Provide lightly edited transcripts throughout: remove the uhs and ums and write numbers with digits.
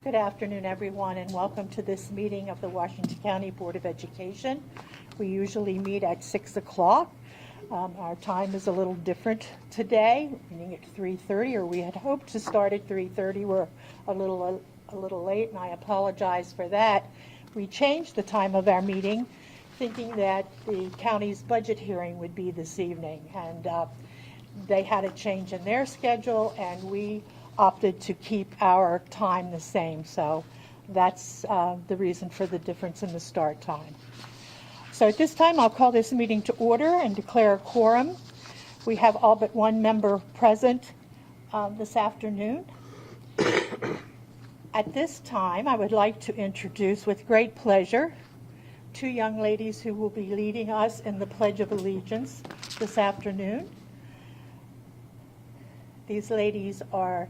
Good afternoon, everyone, and welcome to this meeting of the Washington County Board of Education. We usually meet at 6 o'clock. Our time is a little different today, meeting at 3:30, or we had hoped to start at 3:30. We're a little late, and I apologize for that. We changed the time of our meeting, thinking that the county's budget hearing would be this evening, and they had a change in their schedule, and we opted to keep our time the same. So that's the reason for the difference in the start time. So at this time, I'll call this meeting to order and declare a quorum. We have all but one member present this afternoon. At this time, I would like to introduce with great pleasure two young ladies who will be leading us in the Pledge of Allegiance this afternoon. These ladies are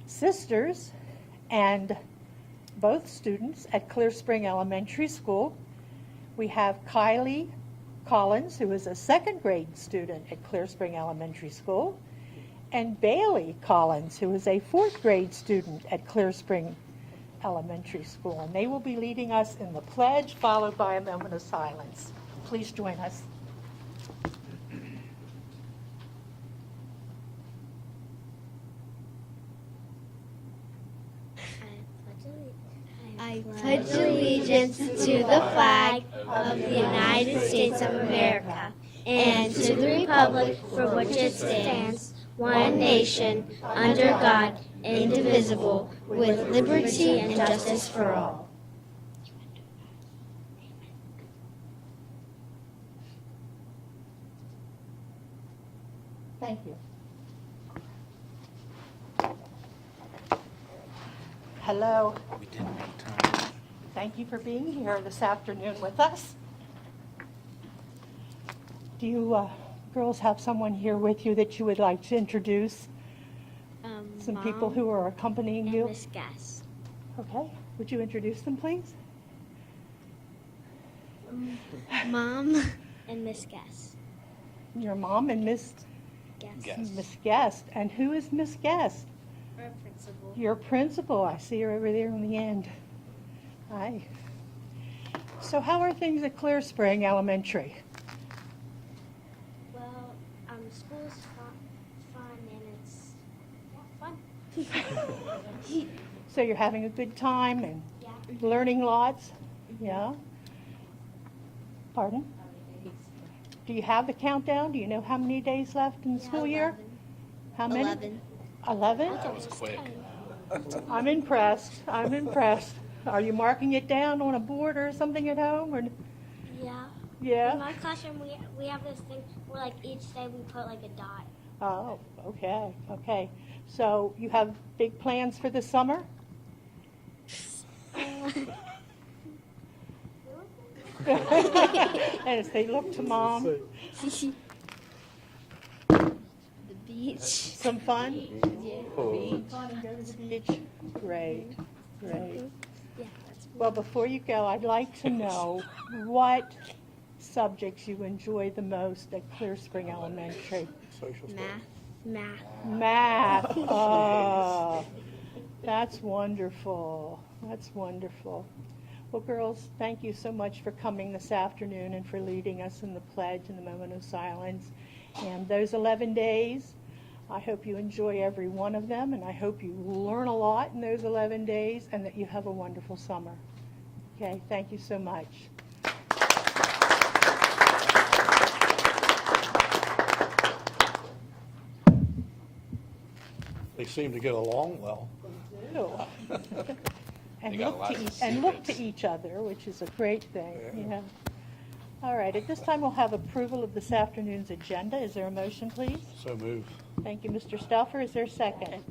sisters and both students at Clear Spring Elementary School. We have Kylie Collins, who is a second grade student at Clear Spring Elementary School, and Bailey Collins, who is a fourth grade student at Clear Spring Elementary School. And they will be leading us in the pledge, followed by a moment of silence. Please join us. I pledge allegiance to the flag of the United States of America and to the republic for which it stands, one nation, under God, indivisible, with liberty and justice for all. Thank you. Hello. We didn't make time. Thank you for being here this afternoon with us. Do you girls have someone here with you that you would like to introduce? Some Mom people who are accompanying and you? Miss Guess. Okay. Would you introduce them, please? Mom and Miss Guess. Your mom and Miss Guess. Guest. And who is Miss Guest? Our principal. Your principal. I see her over there on the end. Hi. So how are things at Clear Spring Elementary? Well, school's fun and it's fun. So you're having a good time and Yeah. learning lots? Yeah? Pardon? Do you have the countdown? Do you know how many days left in the school year? How many? 11. 11? That was quick. I'm impressed. I'm impressed. Are you marking it down on a board or something at home? Or Yeah. In yeah? my classroom, we have this thing where, like, each day we put, like, a dot. Oh, okay. Okay. So you have big plans for the summer? As they look to mom, The beach. some fun? Yeah. Oh. Fun and go to the beach? Great, great. Yeah, that's Well, before you go, I'd like to know what subjects you enjoy the most at Clear Spring Elementary. Social math. Math. Oh, that's wonderful. That's wonderful. Well, girls, thank you so much for coming this afternoon and for leading us in the pledge and the moment of silence. And those 11 days, I hope you enjoy every one of them, and I hope you learn a lot in those 11 days and that you have a wonderful summer. Okay, thank you so much. They seem to get along well. And They got look a lot to of and look to secrets. each other, which is a great thing. Yeah. Yeah. All right. At this time, we'll have approval of this afternoon's agenda. Is there a motion, please? So move. Thank you, Mr. Stauffer. Is there a second?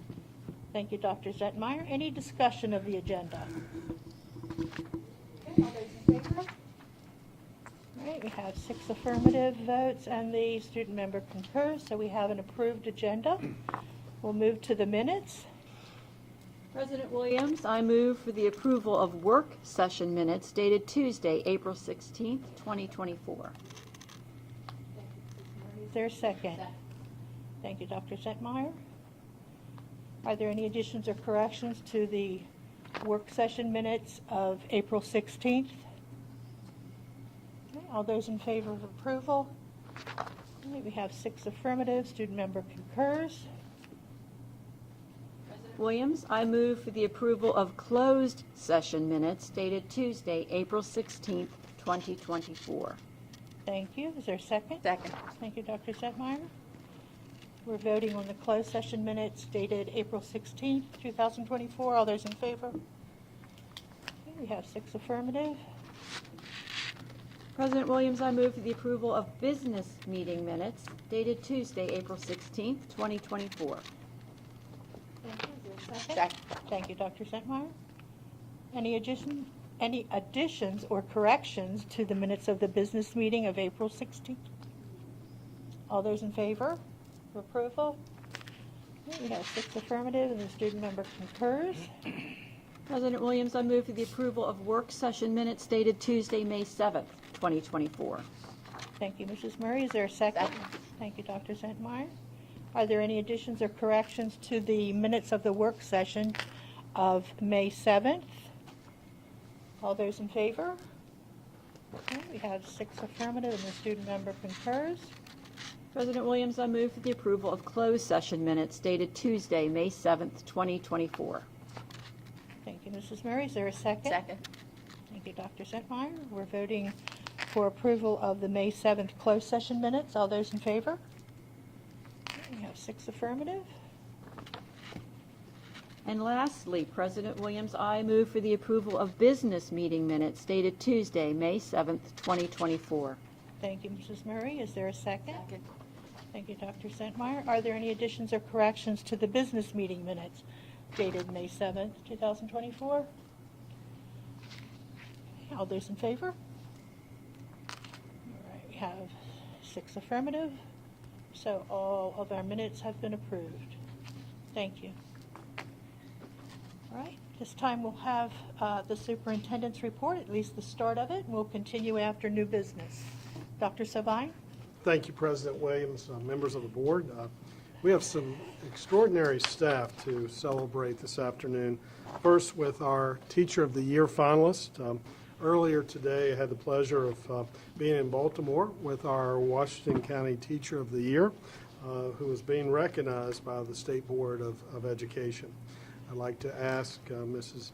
Thank you, Dr. Zetmeyer. Any discussion of the agenda? Okay, all those in favor? All right, we have 6 affirmative votes, and the student member concurs, so we have an approved agenda. We'll move to the minutes. President Williams, I move for the approval of work session minutes dated Tuesday, April 16th, 2024. Is there a second? Thank you, Dr. Zetmeyer. Are there any additions or corrections to the work session minutes of April 16th. Okay, all those in favor of approval? Okay, we have 6 affirmative, student member concurs. Williams, I move for the approval of closed session minutes dated Tuesday, April 16th, 2024. Thank you. Is there a second? Second. Thank you, Dr. Zentmeyer. We're voting on the closed session minutes dated April 16th, 2024. All those in favor? Okay, we have 6 affirmative. President Williams, I move for the approval of business meeting minutes dated Tuesday, April 16th, 2024. Thank you. Is there a second? Thank you, Dr. Zentmeyer. Any additions or corrections to the minutes of the business meeting of April 16th? All those in favor of approval? Okay, we have 6 affirmative and the student member concurs. President Williams, I move for the approval of work session minutes dated Tuesday, May 7th, 2024. Thank you, Mrs. Murray. Is there a second? Thank you, Dr. Zentmeyer. Are there any additions or corrections to the minutes of the work session of May 7th? All those in favor? Okay, we have 6 affirmative and the student member concurs. President Williams, I move for the approval of closed session minutes dated Tuesday, May 7th, 2024. Thank you, Mrs. Murray. Is there a second? Second. Thank you, Dr. Zentmeyer. We're voting for approval of the May 7th closed session minutes. All those in favor? Okay, we have 6 affirmative. And lastly, President Williams, I move for the approval of business meeting minutes dated Tuesday, May 7th, 2024. Thank you, Mrs. Murray. Is there a second? Thank you, Dr. Zentmeyer. Are there any additions or corrections to the business meeting minutes dated May 7th, 2024? All those in favor? All right, we have 6 affirmative, so all of our minutes have been approved. Thank you. All right, this time we'll have the superintendent's report, at least the start of it, and we'll continue after new business. Dr. Savine? Thank you, President Williams, members of the board. We have some extraordinary staff to celebrate this afternoon. First, with our Teacher of the Year finalist. Earlier today, I had the pleasure of being in Baltimore with our Washington County Teacher of the Year, who is being recognized by the State Board of Education. I'd like to ask Mrs.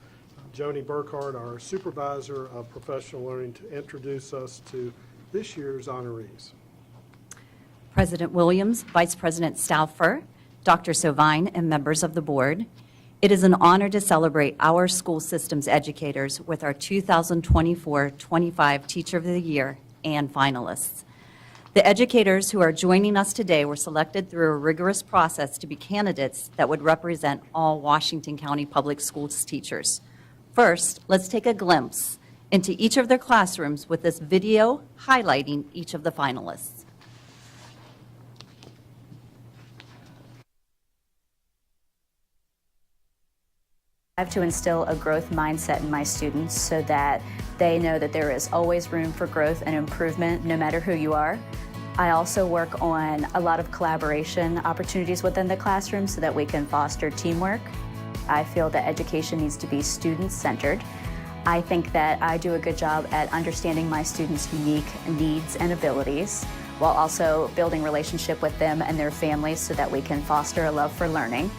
Joni Burkhardt, our Supervisor of Professional Learning, to introduce us to this year's honorees. President Williams, Vice President Stauffer, Dr. Sovine, and members of the board, it is an honor to celebrate our school systems educators with our 2024-25 Teacher of the Year and finalists. The educators who are joining us today were selected through a rigorous process to be candidates that would represent all Washington County Public Schools teachers. First, let's take a glimpse into each of their classrooms with this video highlighting each of the finalists. I have to instill a growth mindset in my students so that they know that there is always room for growth and improvement no matter who you are. I also work on a lot of collaboration opportunities within the classroom so that we can foster teamwork. I feel that education needs to be student-centered. I think that I do a good job at understanding my students' unique needs and abilities while also building relationship with them and their families so that we can foster a love for learning.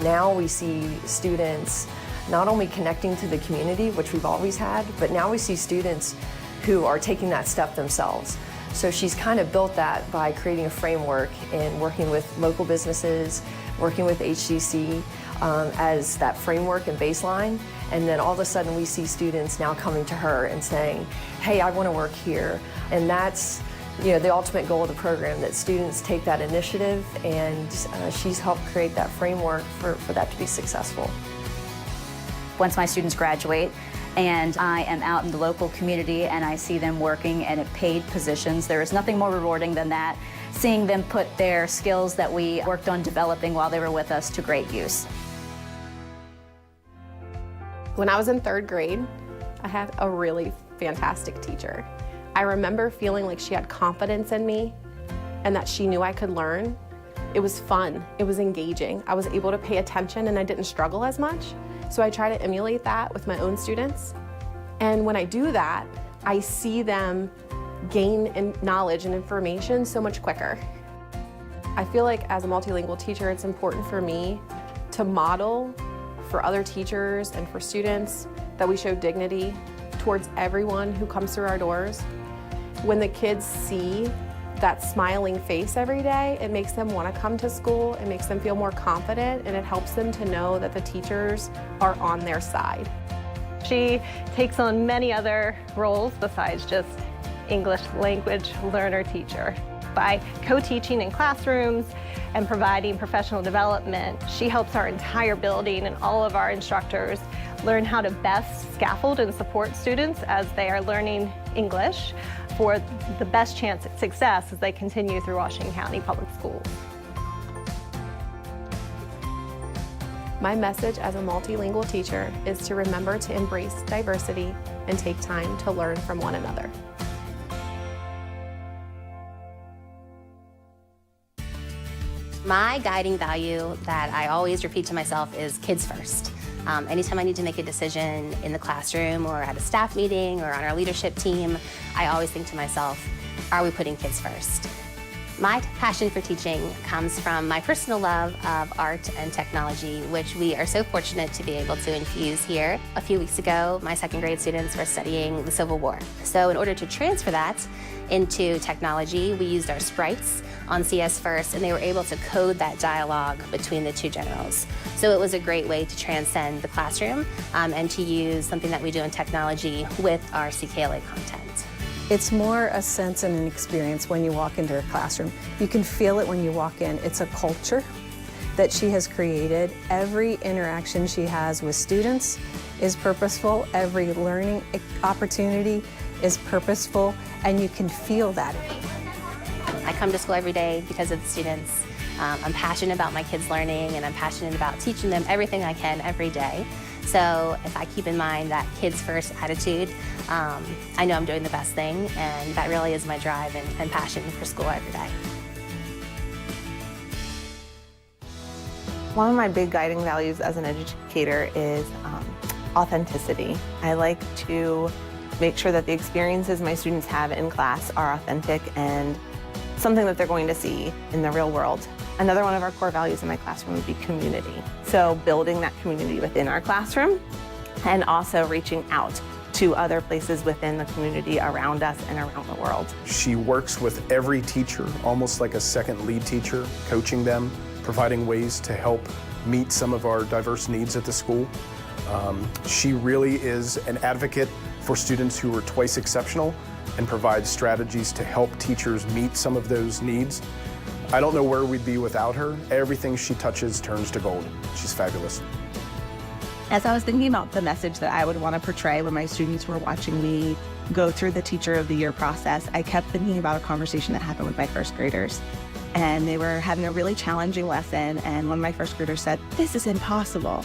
Now we see students not only connecting to the community, which we've always had, but now we see students who are taking that step themselves. So she's kind of built that by creating a framework and working with local businesses, working with HCC as that framework and baseline. And then all of a sudden we see students now coming to her and saying, hey, I want to work here. And that's the ultimate goal of the program, that students take that initiative, and she's helped create that framework for that to be successful. Once my students graduate and I am out in the local community and I see them working in paid positions, there is nothing more rewarding than that, seeing them put their skills that we worked on developing while they were with us to great use. When I was in 3rd grade, I had a really fantastic teacher. I remember feeling like she had confidence in me and that she knew I could learn. It was fun, it was engaging. I was able to pay attention and I didn't struggle as much. So I try to emulate that with my own students. And when I do that, I see them gain knowledge and information so much quicker. I feel like as a multilingual teacher, it's important for me to model for other teachers and for students that we show dignity towards everyone who comes through our doors. When the kids see that smiling face every day, it makes them want to come to school, it makes them feel more confident, and it helps them to know that the teachers are on their side. She takes on many other roles besides just English language learner teacher. By co-teaching in classrooms and providing professional development, she helps our entire building and all of our instructors learn how to best scaffold and support students as they are learning English for the best chance at success as they continue through Washington County Public Schools. My message as a multilingual teacher is to remember to embrace diversity and take time to learn from one another. My guiding value that I always repeat to myself is kids first. Anytime I need to make a decision in the classroom or at a staff meeting or on our leadership team, I always think to myself, are we putting kids first? My passion for teaching comes from my personal love of art and technology, which we are so fortunate to be able to infuse here. A few weeks ago, my second grade students were studying the Civil War. So in order to transfer that into technology, we used our sprites on CS First, and they were able to code that dialogue between the two generals. So it was a great way to transcend the classroom and to use something that we do in technology with our CKLA content. It's more a sense and an experience when you walk into a classroom. You can feel it when you walk in. It's a culture that she has created. Every interaction she has with students is purposeful. Every learning opportunity is purposeful, and you can feel that. I come to school every day because of the students. I'm passionate about my kids learning, and I'm passionate about teaching them everything I can every day. So if I keep in mind that kids first attitude, I know I'm doing the best thing, and that really is my drive and passion for school every day. One of my big guiding values as an educator is authenticity. I like to make sure that the experiences my students have in class are authentic and something that they're going to see in the real world. Another one of our core values in my classroom would be community. So building that community within our classroom and also reaching out to other places within the community around us and around the world. She works with every teacher, almost like a second lead teacher, coaching them, providing ways to help meet some of our diverse needs at the school. She really is an advocate for students who are twice exceptional and provides strategies to help teachers meet some of those needs. I don't know where we'd be without her. Everything she touches turns to gold. She's fabulous. As I was thinking about the message that I would want to portray when my students were watching me go through the Teacher of the Year process, I kept thinking about a conversation that happened with my first graders. And they were having a really challenging lesson, and one of my first graders said, "This is impossible."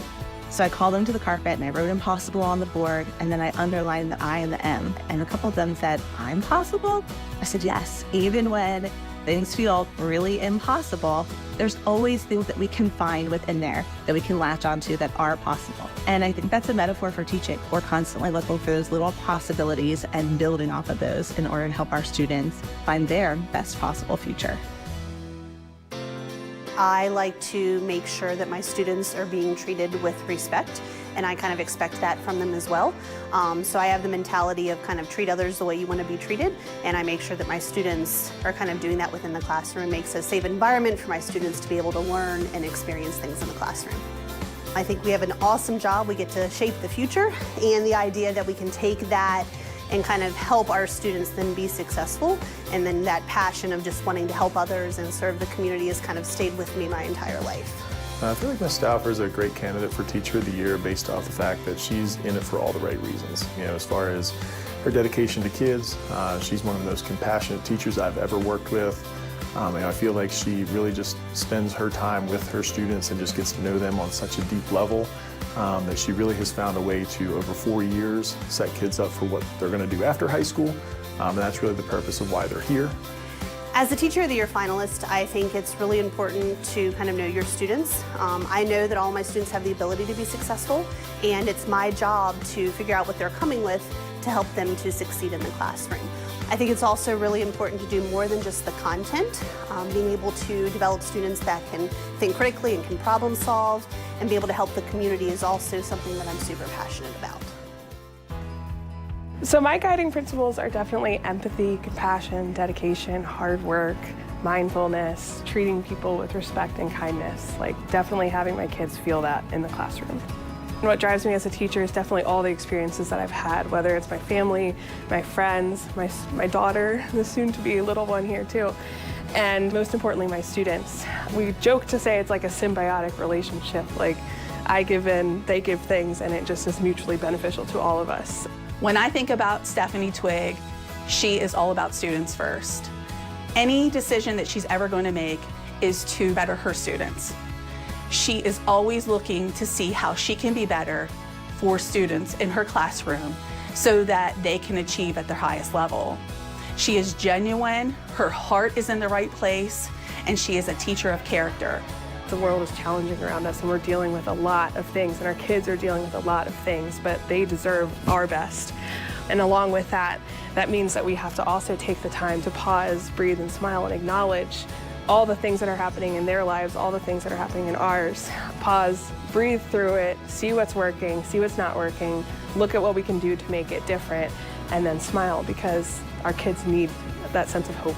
So I called them to the carpet and I wrote impossible on the board, and then I underlined the I and the M. And a couple of them said, "I'm possible?" I said, "Yes, even when things feel really impossible, there's always things that we can find within there that we can latch onto that are possible." And I think that's a metaphor for teaching. We're constantly looking for those little possibilities and building off of those in order to help our students find their best possible future. I like to make sure that my students are being treated with respect, and I kind of expect that from them as well. So I have the mentality of kind of treat others the way you want to be treated, and I make sure that my students are kind of doing that within the classroom. It makes a safe environment for my students to be able to learn and experience things in the classroom. I think we have an awesome job. We get to shape the future, and the idea that we can take that and kind of help our students then be successful, and then that passion of just wanting to help others and serve the community has kind of stayed with me my entire life. I feel like Ms. Stauffer is a great candidate for Teacher of the Year based off the fact that she's in it for all the right reasons. You know, as far as her dedication to kids, she's one of the most compassionate teachers I've ever worked with. And I feel like she really just spends her time with her students and just gets to know them on such a deep level that she really has found a way to, over 4 years, set kids up for what they're going to do after high school. And that's really the purpose of why they're here. As a Teacher of the Year finalist, I think it's really important to kind of know your students. I know that all my students have the ability to be successful, and it's my job to figure out what they're coming with to help them to succeed in the classroom. I think it's also really important to do more than just the content. Being able to develop students that can think critically and can problem solve and be able to help the community is also something that I'm super passionate about. So my guiding principles are definitely empathy, compassion, dedication, hard work, mindfulness, treating people with respect and kindness, like definitely having my kids feel that in the classroom. And what drives me as a teacher is definitely all the experiences that I've had, whether it's my family, my friends, my daughter, the soon-to-be little one here too, and most importantly, my students. We joke to say it's like a symbiotic relationship, like I give in, they give things, and it just is mutually beneficial to all of us. When I think about Stephanie Twig, she is all about students first. Any decision that she's ever going to make is to better her students. She is always looking to see how she can be better for students in her classroom so that they can achieve at their highest level. She is genuine, her heart is in the right place, and she is a teacher of character. The world is challenging around us and we're dealing with a lot of things, and our kids are dealing with a lot of things, but they deserve our best. And along with that, that means that we have to also take the time to pause, breathe, and smile and acknowledge all the things that are happening in their lives, all the things that are happening in ours. Pause, breathe through it, see what's working, see what's not working, look at what we can do to make it different, and then smile, because our kids need that sense of hope.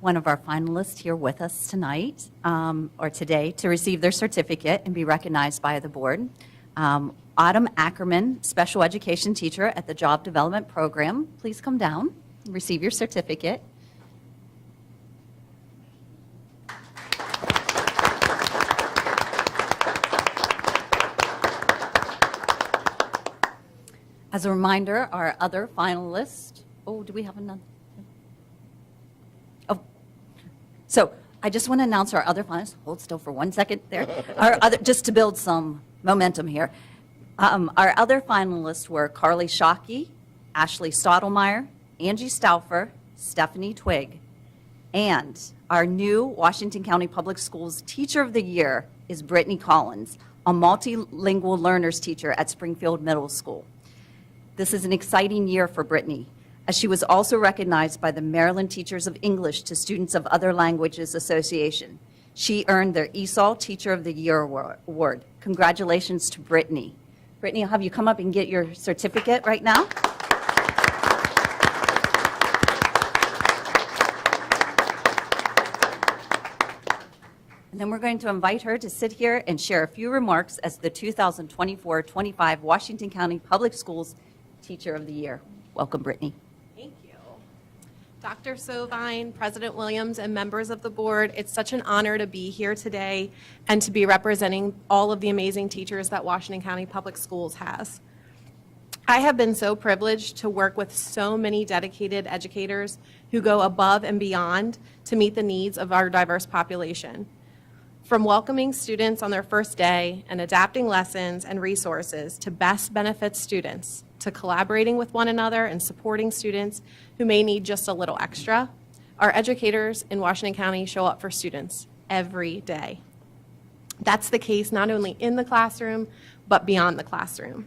One of our finalists here with us tonight, or today, to receive their certificate and be recognized by the board. Autumn Ackerman, special education teacher at the Job Development Program. Please come down and receive your certificate. As a reminder, our other finalists, do we have another? So I just want to announce our other finalists. Hold still for 1 second there. Just to build some momentum here. Our other finalists were Carly Shockey, Ashley Stottlemyre, Angie Stauffer, Stephanie Twig. And our new Washington County Public Schools Teacher of the Year is Brittany Collins, a multilingual learners teacher at Springfield Middle School. This is an exciting year for Brittany, as she was also recognized by the Maryland Teachers of English to Students of Other Languages Association. She earned their ESOL Teacher of the Year award. Congratulations to Brittany. Brittany, I'll have you come up and get your certificate right now. And then we're going to invite her to sit here and share a few remarks as the 2024-25 Washington County Public Schools Teacher of the Year. Welcome, Brittany. Thank you. Dr. Sovine, President Williams, and members of the board, it's such an honor to be here today and to be representing all of the amazing teachers that Washington County Public Schools has. I have been so privileged to work with so many dedicated educators who go above and beyond to meet the needs of our diverse population. From welcoming students on their first day and adapting lessons and resources to best benefit students, to collaborating with one another and supporting students who may need just a little extra, our educators in Washington County show up for students every day. That's the case not only in the classroom, but beyond the classroom.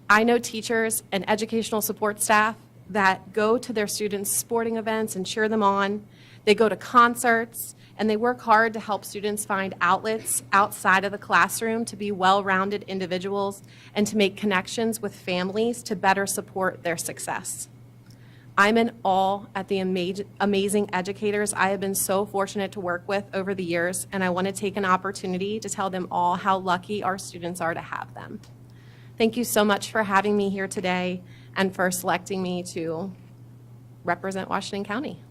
I know teachers and educational support staff that go to their students' sporting events and cheer them on. They go to concerts, and they work hard to help students find outlets outside of the classroom to be well-rounded individuals and to make connections with families to better support their success. I'm in awe at the amazing educators I have been so fortunate to work with over the years, and I want to take an opportunity to tell them all how lucky our students are to have them. Thank you so much for having me here today and for selecting me to represent Washington County.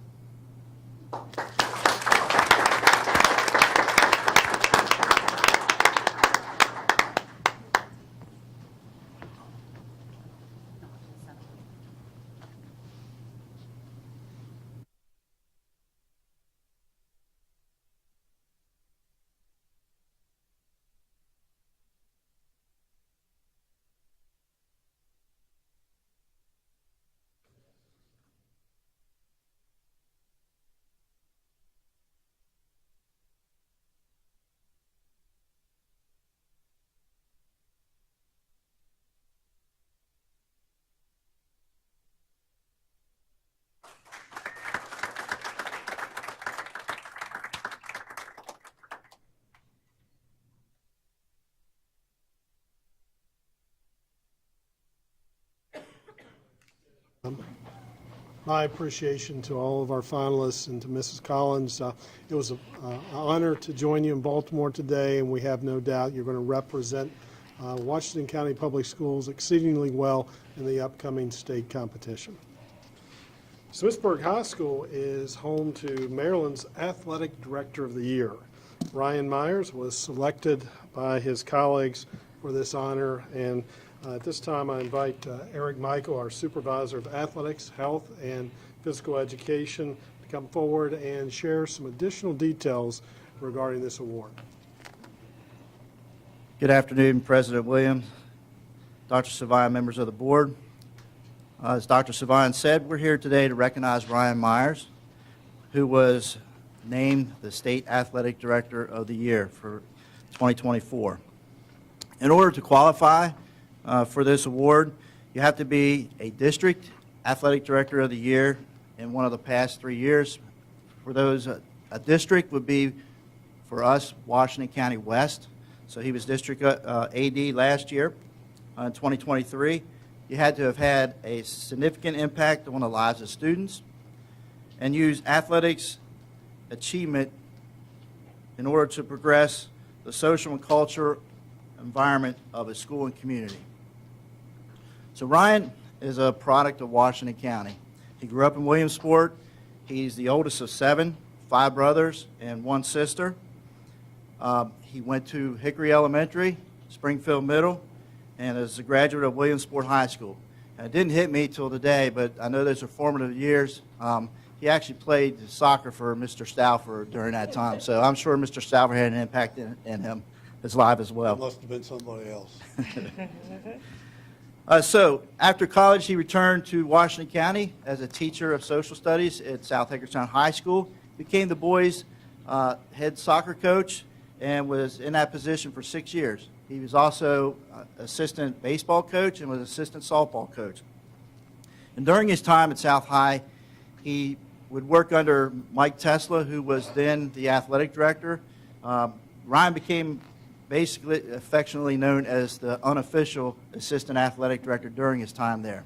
my appreciation to all of our finalists and to Mrs. Collins. It was an honor to join you in Baltimore today, and we have no doubt you're going to represent Washington County Public Schools exceedingly well in the upcoming state competition. Smithsburg High School is home to Maryland's Athletic Director of the Year. Ryan Myers was selected by his colleagues for this honor, and at this time I invite Eric Michael, our Supervisor of Athletics, Health, and Physical Education, to come forward and share some additional details regarding this award. Good afternoon, President Williams, Dr. Savine, members of the board. As Dr. Savine said, we're here today to recognize Ryan Myers, who was named the State Athletic Director of the Year for 2024. In order to qualify for this award, you have to be a District Athletic Director of the Year in one of the past 3 years. For those, a district would be, for us, Washington County West. So he was District AD last year in 2023. You had to have had a significant impact on the lives of students and use athletics achievement in order to progress the social and cultural environment of a school and community. So Ryan is a product of Washington County. He grew up in Williamsport. He's the oldest of 7, 5 brothers and 1 sister. He went to Hickory Elementary, Springfield Middle, and is a graduate of Williamsport High School. And it didn't hit me till today, but I know those are formative years. He actually played soccer for Mr. Stauffer during that time, so I'm sure Mr. Stauffer had an impact in him, his life as well. It must have been somebody else. So after college, he returned to Washington County as a teacher of social studies at South Hagerstown High School, became the boys' head soccer coach, and was in that position for 6 years. He was also assistant baseball coach and was assistant softball coach. And during his time at South High, he would work under Mike Tesla, who was then the athletic director. Ryan became basically affectionately known as the unofficial assistant athletic director during his time there.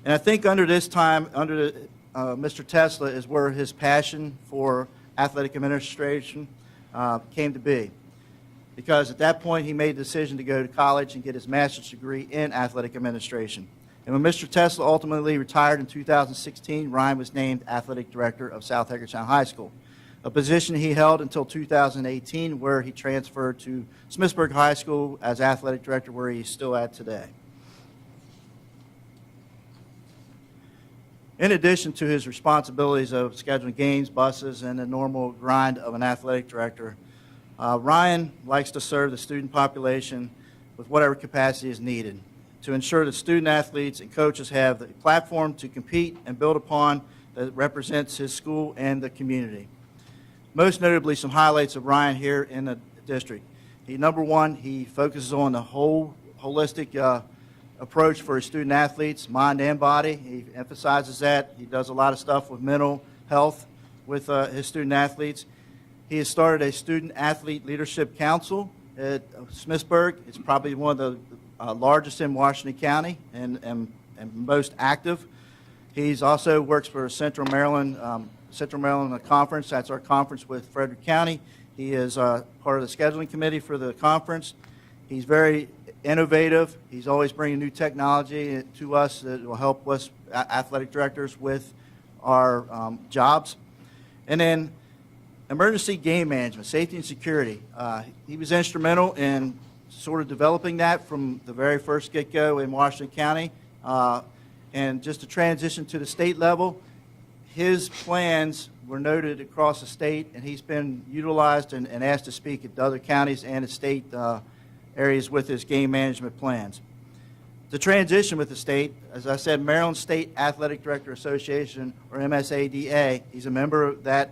And I think under this time, under Mr. Tesla, is where his passion for athletic administration came to be. Because at that point, he made the decision to go to college and get his master's degree in athletic administration. And when Mr. Tesla ultimately retired in 2016, Ryan was named athletic director of South Hagerstown High School, a position he held until 2018, where he transferred to Smithsburg High School as athletic director, where he's still at today. In addition to his responsibilities of scheduling games, buses, and the normal grind of an athletic director, Ryan likes to serve the student population with whatever capacity is needed to ensure that student athletes and coaches have the platform to compete and build upon that represents his school and the community. Most notably, some highlights of Ryan here in the district. Number one, he focuses on the holistic approach for his student athletes, mind and body. He emphasizes that. He does a lot of stuff with mental health with his student athletes. He has started a student athlete leadership council at Smithsburg. It's probably one of the largest in Washington County and most active. He's also works for Central Maryland Conference. That's our conference with Frederick County. He is part of the scheduling committee for the conference. He's very innovative. He's always bringing new technology to us that will help us athletic directors with our jobs. And then emergency game management, safety and security. He was instrumental in sort of developing that from the very first get-go in Washington County. And just to transition to the state level, his plans were noted across the state, and he's been utilized and asked to speak at other counties and at state areas with his game management plans. The transition with the state, as I said, Maryland State Athletic Director Association, or MSADA, he's a member of that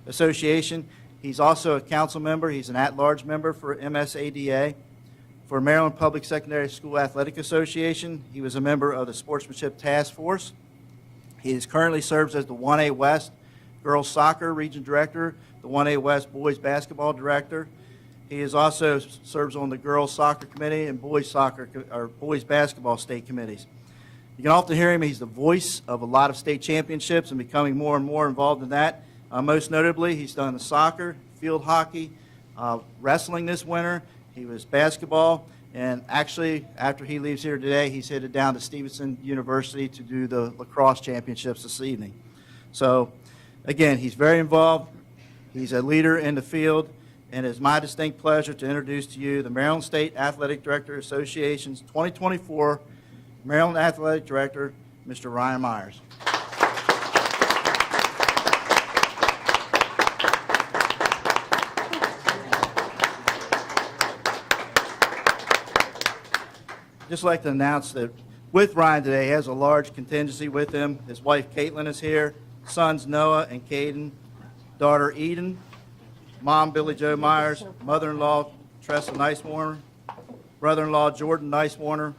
association. He's also a council member. He's an at-large member for MSADA. For Maryland Public Secondary School Athletic Association, he was a member of the Sportsmanship Task Force. He currently serves as the 1A West Girls Soccer Region Director, the 1A West Boys Basketball Director. He is also serves on the Girls Soccer Committee and Boys Soccer or Boys Basketball State Committees. You can often hear him. He's the voice of a lot of state championships and becoming more and more involved in that. Most notably, he's done the soccer, field hockey, wrestling this winter. He was basketball. And actually, after he leaves here today, he's headed down to Stevenson University to do the lacrosse championships this evening. So, again, he's very involved. He's a leader in the field. And it is my distinct pleasure to introduce to you the Maryland State Athletic Director Association's 2024 Maryland Athletic Director, Mr. Ryan Myers. Just like to announce that with Ryan today, he has a large contingency with him. His wife, Caitlin, is here, sons Noah and Caden, daughter Eden, mom, Billy Joe Myers, mother-in-law, Tressa Nicewarner, brother-in-law, Jordan Nicewarner,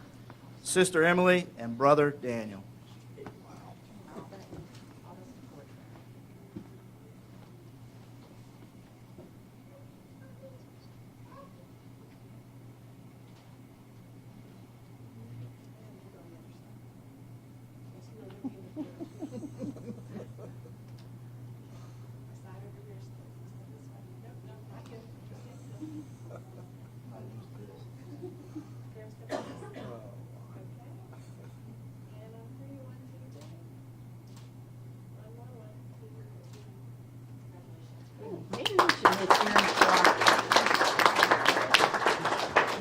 sister Emily, and brother Daniel.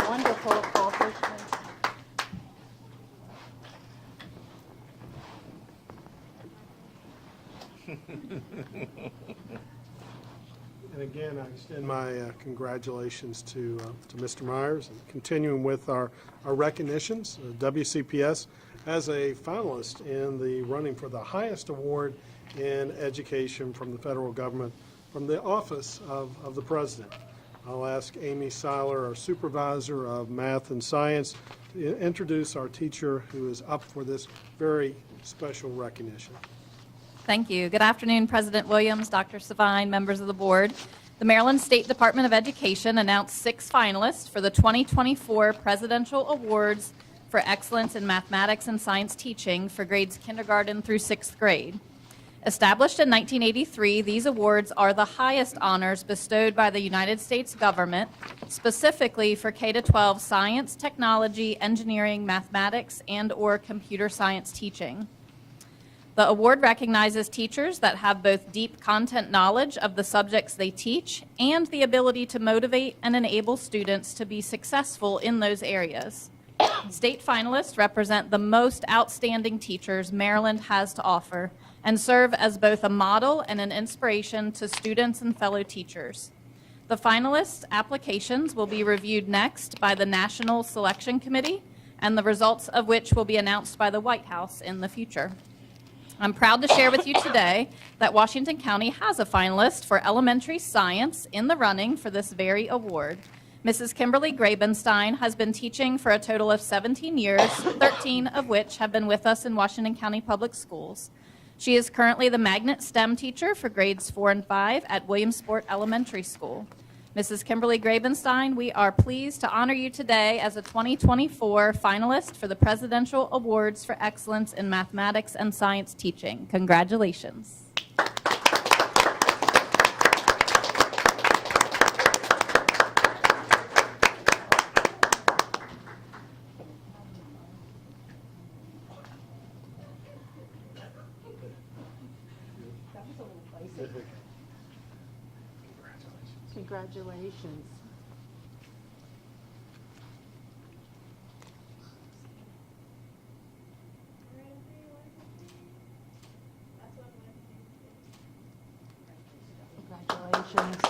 Wonderful accomplishment. And again, I extend my congratulations to Mr. Myers. And continuing with our recognitions, WCPS as a finalist in the running for the highest award in education from the federal government, from the Office of the President. I'll ask Amy Seiler, our Supervisor of Math and Science, to introduce our teacher who is up for this very special recognition. Thank you. Good afternoon, President Williams, Dr. Savine, members of the board. The Maryland State Department of Education announced 6 finalists for the 2024 Presidential Awards for Excellence in Mathematics and Science Teaching for grades kindergarten through 6th grade. Established in 1983, these awards are the highest honors bestowed by the United States government, specifically for K-12 science, technology, engineering, mathematics, and/or computer science teaching. The award recognizes teachers that have both deep content knowledge of the subjects they teach and the ability to motivate and enable students to be successful in those areas. State finalists represent the most outstanding teachers Maryland has to offer and serve as both a model and an inspiration to students and fellow teachers. The finalists' applications will be reviewed next by the National Selection Committee, and the results of which will be announced by the White House in the future. I'm proud to share with you today that Washington County has a finalist for elementary science in the running for this very award. Mrs. Kimberly Grabenstein has been teaching for a total of 17 years, 13 of which have been with us in Washington County Public Schools. She is currently the magnet STEM teacher for grades 4 and 5 at Williamsport Elementary School. Mrs. Kimberly Grabenstein, we are pleased to honor you today as a 2024 finalist for the Presidential Awards for Excellence in Mathematics and Science Teaching. Congratulations. Congratulations. Congratulations.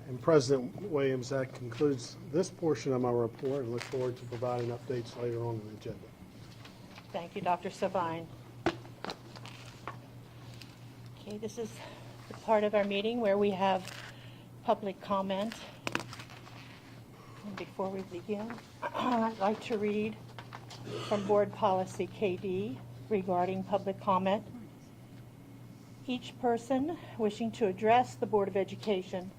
And President Williams, that concludes this portion of my report. I look forward to providing updates later on in the agenda. Thank you, Dr. Savine. Okay, this is the part of our meeting where we have public comment. And before we begin, I'd like to read from Board Policy KD regarding public comment. Each person wishing to address the Board of Education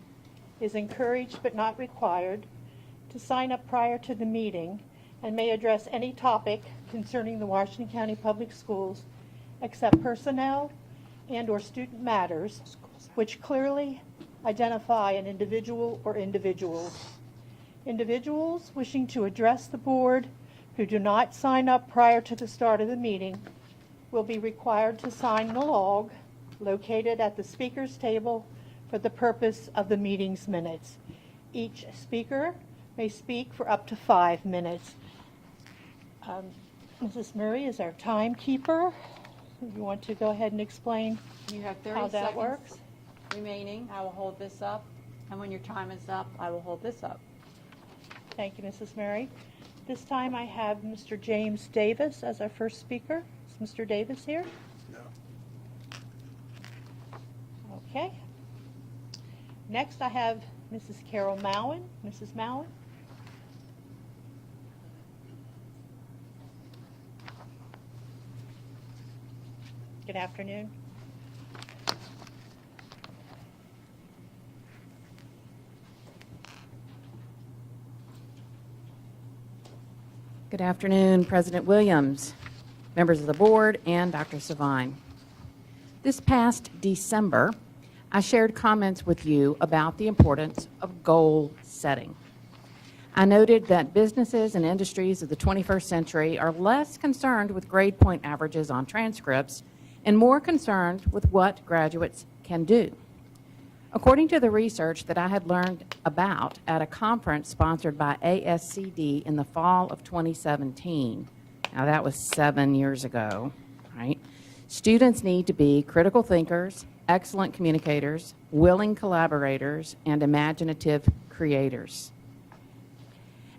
is encouraged but not required to sign up prior to the meeting and may address any topic concerning the Washington County Public Schools except personnel and/or student matters which clearly identify an individual or individuals. Individuals wishing to address the board who do not sign up prior to the start of the meeting will be required to sign the log located at the speaker's table for the purpose of the meeting's minutes. Each speaker may speak for up to 5 minutes. Mrs. Murray is our timekeeper. You want to go ahead and explain You have 30 how that seconds works? remaining. I will hold this up, and when your time is up, I will hold this up. Thank you, Mrs. Murray. This time I have Mr. James Davis as our first speaker. Is Mr. Davis here? No. Okay. Next I have Mrs. Carol Mowen. Mrs. Mowen? Good afternoon. Good afternoon, President Williams, members of the board, and Dr. Savine. This past December, I shared comments with you about the importance of goal setting. I noted that businesses and industries of the 21st century are less concerned with grade point averages on transcripts and more concerned with what graduates can do. According to the research that I had learned about at a conference sponsored by ASCD in the fall of 2017, now that was 7 years ago, right? Students need to be critical thinkers, excellent communicators, willing collaborators, and imaginative creators.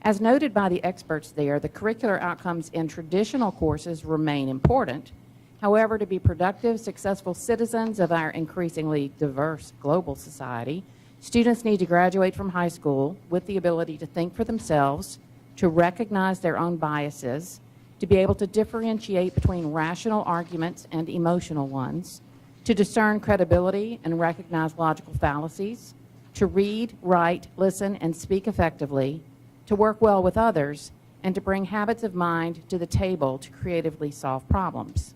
As noted by the experts there, the curricular outcomes in traditional courses remain important. However, to be productive, successful citizens of our increasingly diverse global society, students need to graduate from high school with the ability to think for themselves, to recognize their own biases, to be able to differentiate between rational arguments and emotional ones, to discern credibility and recognize logical fallacies, to read, write, listen, and speak effectively, to work well with others, and to bring habits of mind to the table to creatively solve problems.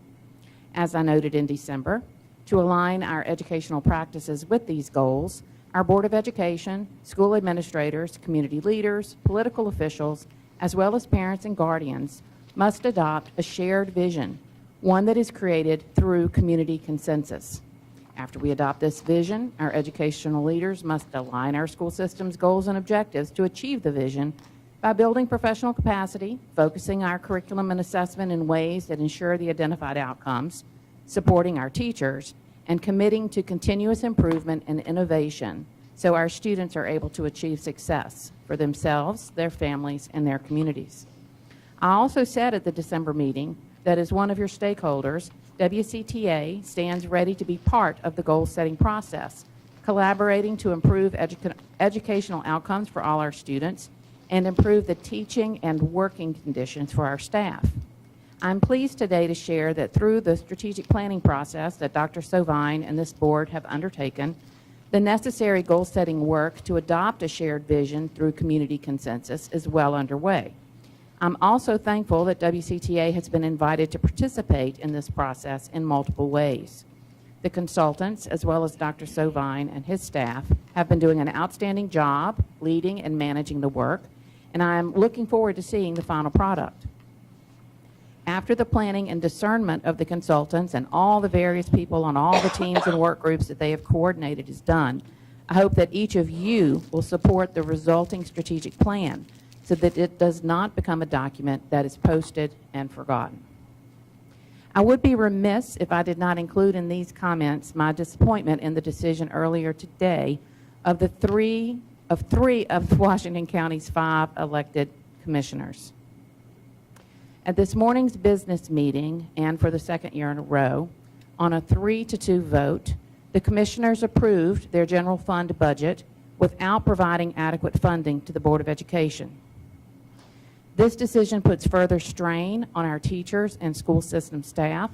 As I noted in December, to align our educational practices with these goals, our Board of Education, school administrators, community leaders, political officials, as well as parents and guardians must adopt a shared vision, one that is created through community consensus. After we adopt this vision, our educational leaders must align our school system's goals and objectives to achieve the vision by building professional capacity, focusing our curriculum and assessment in ways that ensure the identified outcomes, supporting our teachers, and committing to continuous improvement and innovation so our students are able to achieve success for themselves, their families, and their communities. I also said at the December meeting that as one of your stakeholders, WCTA stands ready to be part of the goal-setting process, collaborating to improve educational outcomes for all our students and improve the teaching and working conditions for our staff. I'm pleased today to share that through the strategic planning process that Dr. Savine and this board have undertaken, the necessary goal-setting work to adopt a shared vision through community consensus is well underway. I'm also thankful that WCTA has been invited to participate in this process in multiple ways. The consultants, as well as Dr. Savine and his staff, have been doing an outstanding job leading and managing the work, and I'm looking forward to seeing the final product. After the planning and discernment of the consultants and all the various people on all the teams and work groups that they have coordinated is done, I hope that each of you will support the resulting strategic plan so that it does not become a document that is posted and forgotten. I would be remiss if I did not include in these comments my disappointment in the decision earlier today of three of Washington County's 5 elected commissioners. At this morning's business meeting, and for the second year in a row, on a 3-2 vote, the commissioners approved their general fund budget without providing adequate funding to the Board of Education. This decision puts further strain on our teachers and school system staff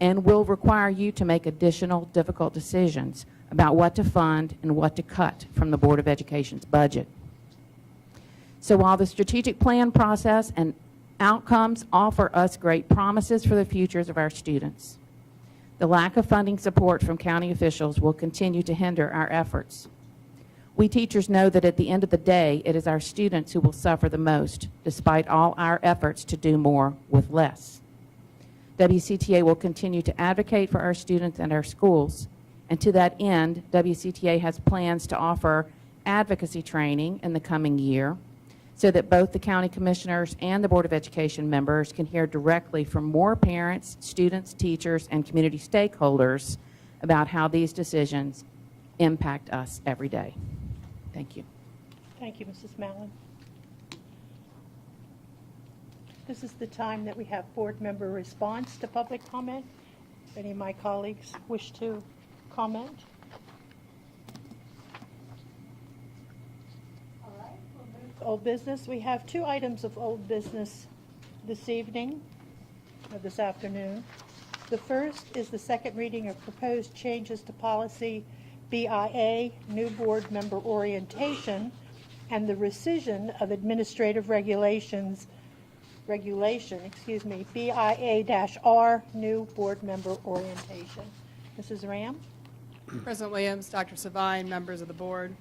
and will require you to make additional difficult decisions about what to fund and what to cut from the Board of Education's budget. So while the strategic plan process and outcomes offer us great promises for the futures of our students, the lack of funding support from county officials will continue to hinder our efforts. We teachers know that at the end of the day, it is our students who will suffer the most, despite all our efforts to do more with less. WCTA will continue to advocate for our students and our schools, and to that end, WCTA has plans to offer advocacy training in the coming year so that both the county commissioners and the Board of Education members can hear directly from more parents, students, teachers, and community stakeholders about how these decisions impact us every day. Thank you. Thank you, Mrs. Mallon. This is the time that we have board member response to public comment. If any of my colleagues wish to comment. All right, we'll move to old business. We have 2 items of old business this evening, or this afternoon. The first is the second reading of proposed changes to policy BIA, new board member orientation, and the rescission of administrative regulation, BIA-R, new board member orientation. Mrs. Ram? President Williams, Dr. Savine, members of the board.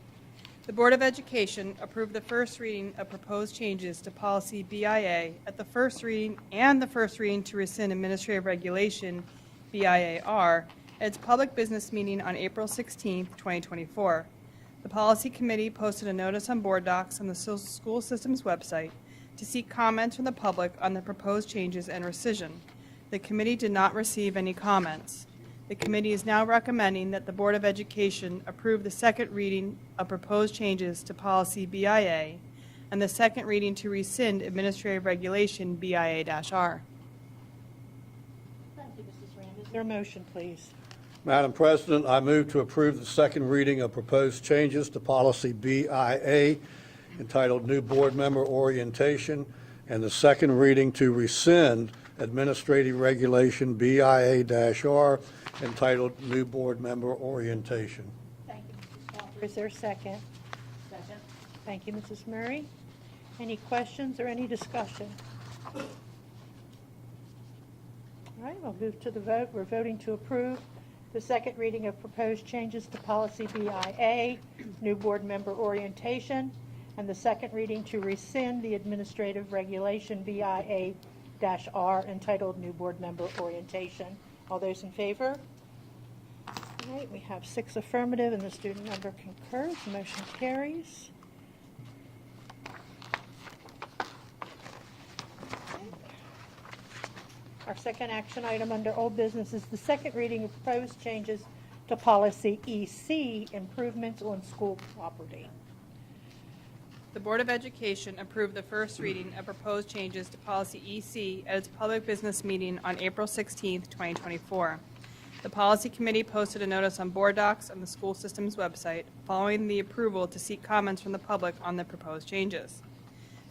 The Board of Education approved the first reading of proposed changes to policy BIA at the first reading and the first reading to rescind administrative regulation BIA-R at its public business meeting on April 16, 2024. The Policy Committee posted a notice on Board Docs on the school system's website to seek comments from the public on the proposed changes and rescission. The committee did not receive any comments. The committee is now recommending that the Board of Education approve the second reading of proposed changes to policy BIA and the second reading to rescind administrative regulation BIA-R. Thank you, Mrs. Ram. Is there a motion, please? Madam President, I move to approve the second reading of proposed changes to policy BIA entitled New Board Member Orientation and the second reading to rescind Administrative Regulation BIA-R entitled New Board Member Orientation. Thank you, Mrs. Walker. Is there a second? Second. Thank you, Mrs. Murray. Any questions or any discussion? All right, we'll move to the vote. We're voting to approve the second reading of proposed changes to policy BIA, new board member orientation, and the second reading to rescind the administrative regulation BIA-R entitled new board member orientation. All those in favor? All right, we have 6 affirmative and the student member concurs. The motion carries. Our second action item under old business is the second reading of proposed changes to policy EC, improvements on school property. The Board of Education approved the first reading of proposed changes to policy EC at its public business meeting on April 16, 2024. The Policy Committee posted a notice on Board Docs on the school system's website following the approval to seek comments from the public on the proposed changes.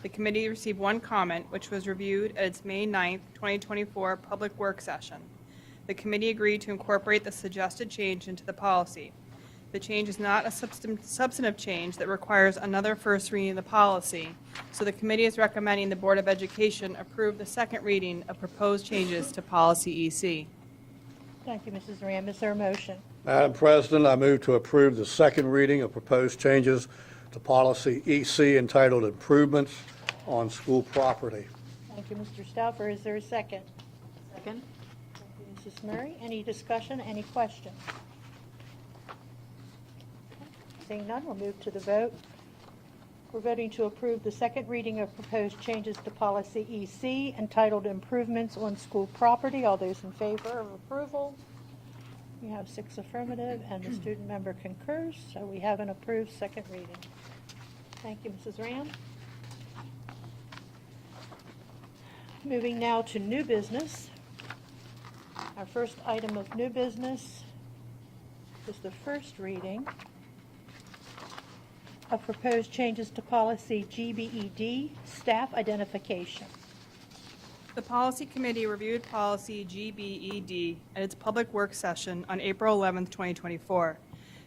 The committee received 1 comment, which was reviewed at its May 9, 2024 public work session. The committee agreed to incorporate the suggested change into the policy. The change is not a substantive change that requires another first reading of the policy, so the committee is recommending the Board of Education approve the second reading of proposed changes to policy EC. Thank you, Mrs. Ram. Is there a motion? Madam President, I move to approve the second reading of proposed changes to policy EC entitled Improvements on School Property. Thank you, Mr. Stauffer. Is there a second? Second. Thank you, Mrs. Murray. Any discussion, any questions? Seeing none, we'll move to the vote. We're voting to approve the second reading of proposed changes to policy EC entitled Improvements on School Property. All those in favor of approval? We have 6 affirmative and the student member concurs, so we have an approved second reading. Thank you, Mrs. Ram. Moving now to new business. Our first item of new business is the first reading of proposed changes to policy GBED, staff identification. The Policy Committee reviewed policy GBED at its public work session on April 11, 2024.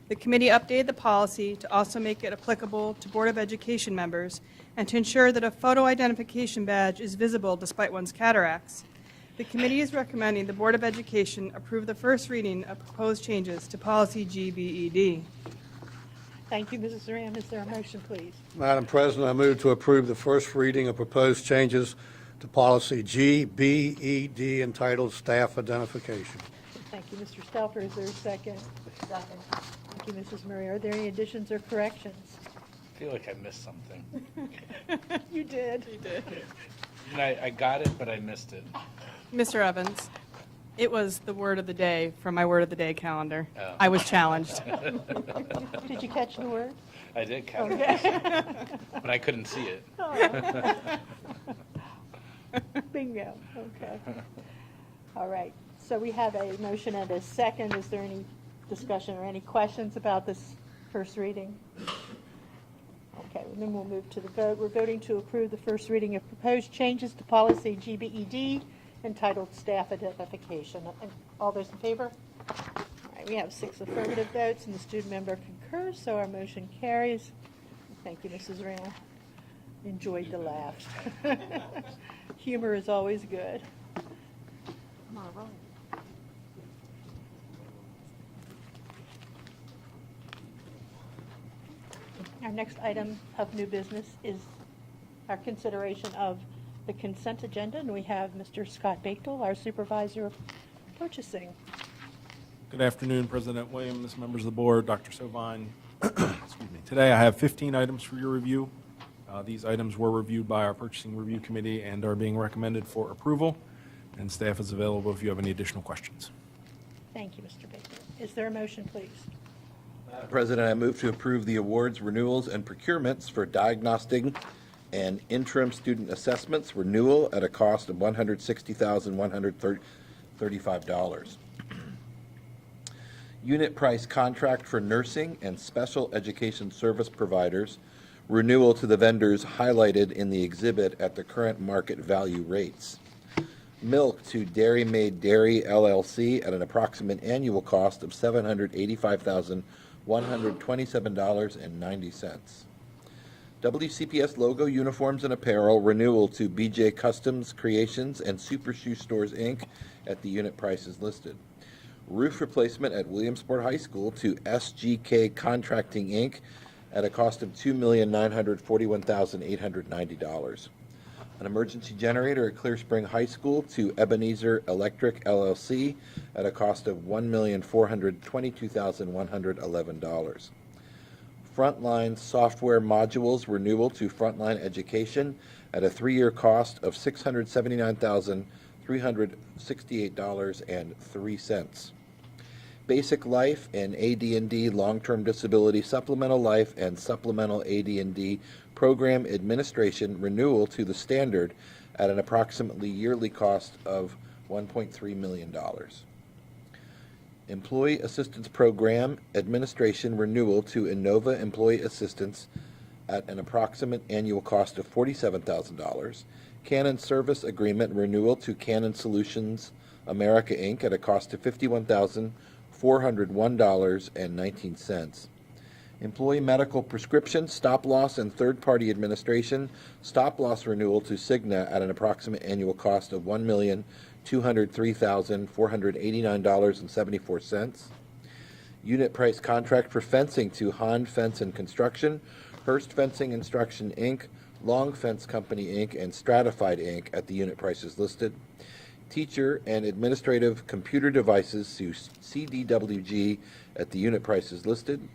The committee updated the policy to also make it applicable to Board of Education members and to ensure that a photo identification badge is visible despite one's cataracts. The committee is recommending the Board of Education approve the first reading of proposed changes to policy GBED. Thank you, Mrs. Ram. Is there a motion, please? Madam President, I move to approve the first reading of proposed changes to policy GBED entitled Staff Identification. Thank you, Mr. Stauffer. Is there a second? Second. Thank you, Mrs. Murray. Are there any additions or corrections? I feel like I missed something. You did. You did. And I got it, but I missed it. Mr. Evans, it was the word of the day from my word of the day calendar. Oh. I was challenged. Did you catch the word? I did count Okay. it, but I couldn't see it. Bingo. Okay. All right. So we have a motion and a second. Is there any discussion or any questions about this first reading? Okay, then we'll move to the vote. We're voting to approve the first reading of proposed changes to policy GBED entitled Staff Identification. And all those in favor? All right, we have 6 affirmative votes and the student member concurs, so our motion carries. Thank you, Mrs. Rand. Enjoyed the laughs. Humor is always good. All right. Our next item of new business is our consideration of the consent agenda, and we have Mr. Scott Bechtel, our supervisor of purchasing. Good afternoon, President Williams, members of the board, Dr. Sovine. Excuse me. Today I have 15 items for your review. These items were reviewed by our Purchasing Review Committee and are being recommended for approval, and staff is available if you have any additional questions. Thank you, Mr. Bechtel. Is there a motion, please? Madam President, I move to approve the awards, renewals, and procurements for diagnostic and interim student assessments renewal at a cost of $160,135. Unit price contract for nursing and special education service providers renewal to the vendors highlighted in the exhibit at the current market value rates. Milk to Dairy Made Dairy LLC at an approximate annual cost of $785,127.90. WCPS logo uniforms and apparel renewal to BJ Customs Creations and Super Shoe Stores, Inc. at the unit prices listed. Roof replacement at Williamsport High School to SGK Contracting, Inc. at a cost of $2,941,890. An emergency generator at Clear Spring High School to Ebenezer Electric LLC at a cost of $1,422,111. Frontline software modules renewal to Frontline Education at a 3-year cost of $679,368.03. Basic Life and AD&D Long-Term Disability Supplemental Life and Supplemental AD&D Program Administration renewal to the standard at an approximately yearly cost of $1.3 million. Employee Assistance Program Administration renewal to Innova Employee Assistance at an approximate annual cost of $47,000. Canon Service Agreement renewal to Canon Solutions America, Inc. at a cost of $51,401.19. Employee Medical Prescription, Stop Loss, and Third-Party Administration Stop Loss renewal to Cigna at an approximate annual cost of $1,203,489.74. Unit price contract for fencing to Han Fence and Construction, Hurst Fencing Instruction, Inc., Long Fence Company, Inc., and Stratified, Inc. at the unit prices listed. Teacher and administrative computer devices to CDWG at the unit prices listed.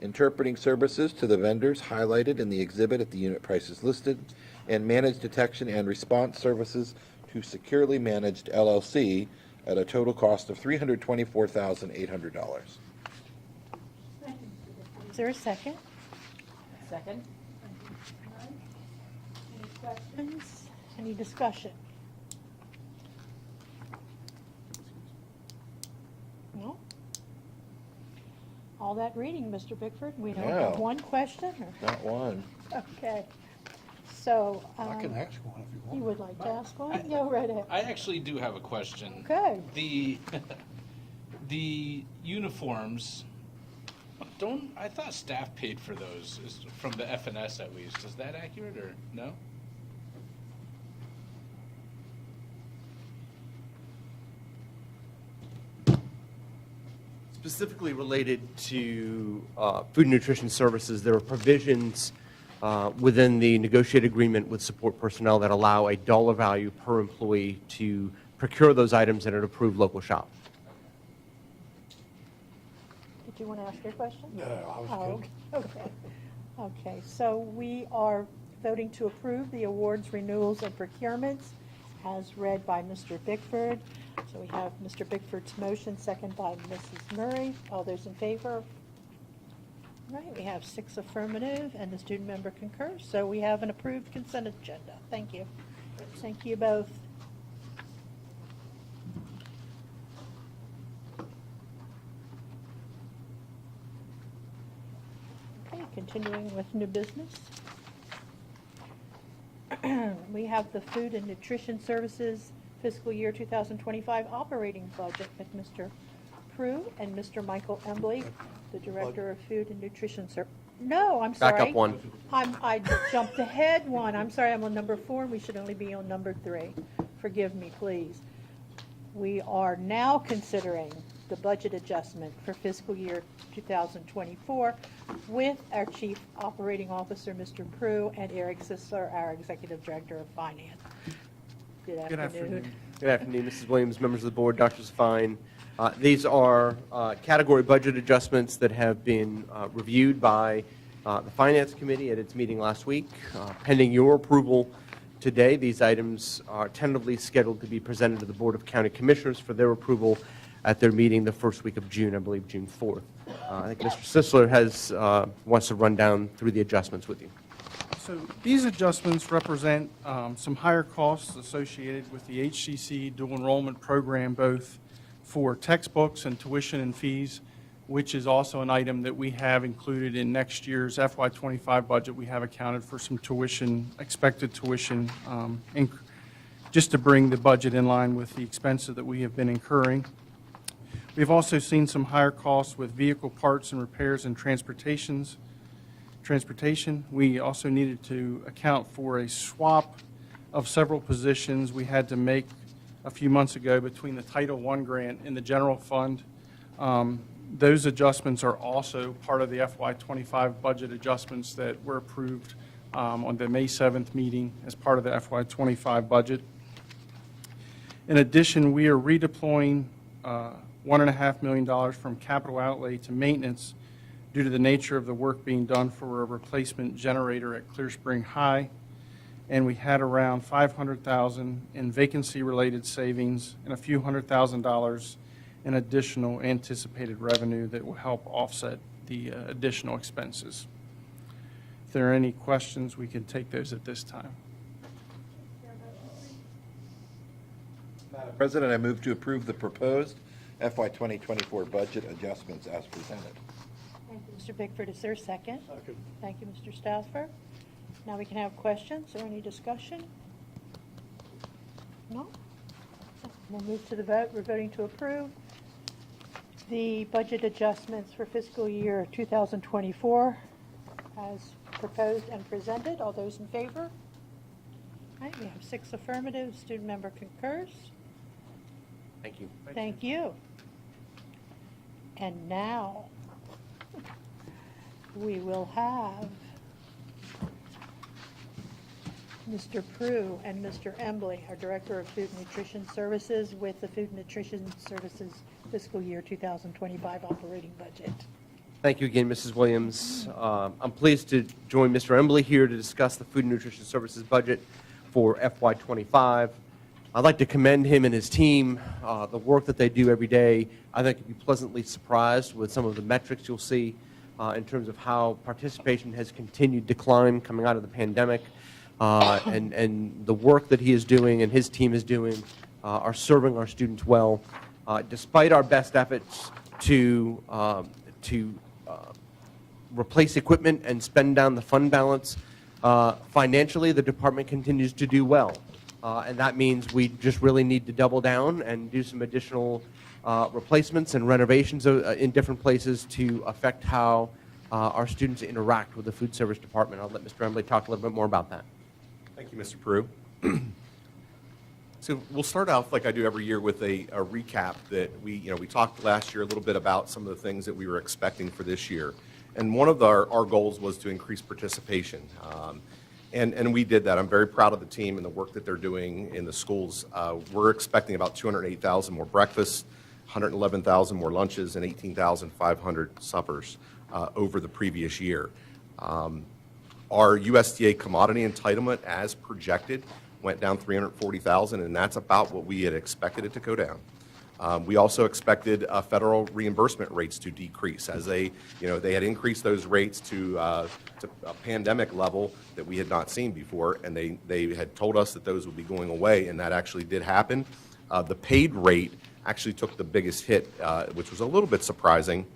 Interpreting services to the vendors highlighted in the exhibit at the unit prices listed. And managed detection and response services to Securely Managed LLC at a total cost of $324,800. Is there a second? Second. Any questions? Any discussion? No? All that reading, Mr. Bickford, we don't No. have one question? Or? Not one. Okay. So. I can ask one if you want. You would like to ask one? Go right ahead. I actually do have a question. Okay. The uniforms, I thought staff paid for those, from the FNS at least. Is that accurate or no? Specifically related to food and nutrition services, there are provisions within the negotiated agreement with support personnel that allow a dollar value per employee to procure those items in an approved local shop. Did you want to ask your question? No, I was good. Okay. Okay, so we are voting to approve the awards, renewals, and procurements as read by Mr. Bickford. So we have Mr. Bickford's motion, second by Mrs. Murray. All those in favor? All right, we have 6 affirmative, and the student member concurs. So we have an approved consent agenda. Thank you. Thank you both. Okay, continuing with new business. We have the Food and Nutrition Services fiscal year 2025 operating budget with Mr. Prue and Mr. Michael Embley, the Director of Food and Nutrition Services. No, I'm sorry. Back up one. I jumped ahead one. I'm sorry, I'm on number 4, and we should only be on number 3. Forgive me, please. We are now considering the budget adjustment for fiscal year 2024 with our Chief Operating Officer, Mr. Prue, and Eric Sisler, our Executive Director of Finance. Good afternoon. Good afternoon, Mrs. Williams, members of the board, Dr. Safine. These are category budget adjustments that have been reviewed by the Finance Committee at its meeting last week. Pending your approval today, these items are tentatively scheduled to be presented to the Board of County Commissioners for their approval at their meeting the first week of June, I believe June 4th. I think Mr. Sisler wants to run down through the adjustments with you. So these adjustments represent some higher costs associated with the HCC dual enrollment program, both for textbooks and tuition and fees, which is also an item that we have included in next year's FY25 budget. We have accounted for some expected tuition, just to bring the budget in line with the expenses that we have been incurring. We've also seen some higher costs with vehicle parts and repairs and transportation. We also needed to account for a swap of several positions we had to make a few months ago between the Title I grant and the general fund. Those adjustments are also part of the FY25 budget adjustments that were approved on the May 7th meeting as part of the FY25 budget. In addition, we are redeploying $1.5 million from capital outlay to maintenance due to the nature of the work being done for a replacement generator at Clear Spring High. And we had around $500,000 in vacancy-related savings and a few $100,000 in additional anticipated revenue that will help offset the additional expenses. If there are any questions, we can take those at this time. Madam President, I move to approve the proposed FY 2024 budget adjustments as presented. Thank you, Mr. Bickford. Is there a second? Second. Thank you, Mr. Stauffer. Now we can have questions or any discussion? No? We'll move to the vote. We're voting to approve the budget adjustments for fiscal year 2024 as proposed and presented. All those in favor? All right, we have 6 affirmative. Student member concurs. Thank you. Thank you. And now we will have Mr. Prue and Mr. Embley, our Director of Food and Nutrition Services, with the Food and Nutrition Services fiscal year 2025 operating budget. Thank you again, Mrs. Williams. I'm pleased to join Mr. Embley here to discuss the Food and Nutrition Services budget for FY25. I'd like to commend him and his team, the work that they do every day. I think you'll be pleasantly surprised with some of the metrics you'll see in terms of how participation has continued to climb coming out of the pandemic. And the work that he is doing and his team is doing are serving our students well. Despite our best efforts to replace equipment and spend down the fund balance, Financially, the department continues to do well. And that means we just really need to double down and do some additional replacements and renovations in different places to affect how our students interact with the food service department. I'll let Mr. Embley talk a little bit more about that. Thank you, Mr. Peru. So we'll start off like I do every year with a recap that we talked last year a little bit about some of the things that we were expecting for this year. And one of our goals was to increase participation. And we did that. I'm very proud of the team and the work that they're doing in the schools. We're expecting about 208,000 more breakfasts, 111,000 more lunches, and 18,500 suppers over the previous year. Our USDA commodity entitlement, as projected, went down 340,000, and that's about what we had expected it to go down. We also expected federal reimbursement rates to decrease as they had increased those rates to a pandemic level that we had not seen before, and they had told us that those would be going away, and that actually did happen. The paid rate actually took the biggest hit, which was a little bit surprising.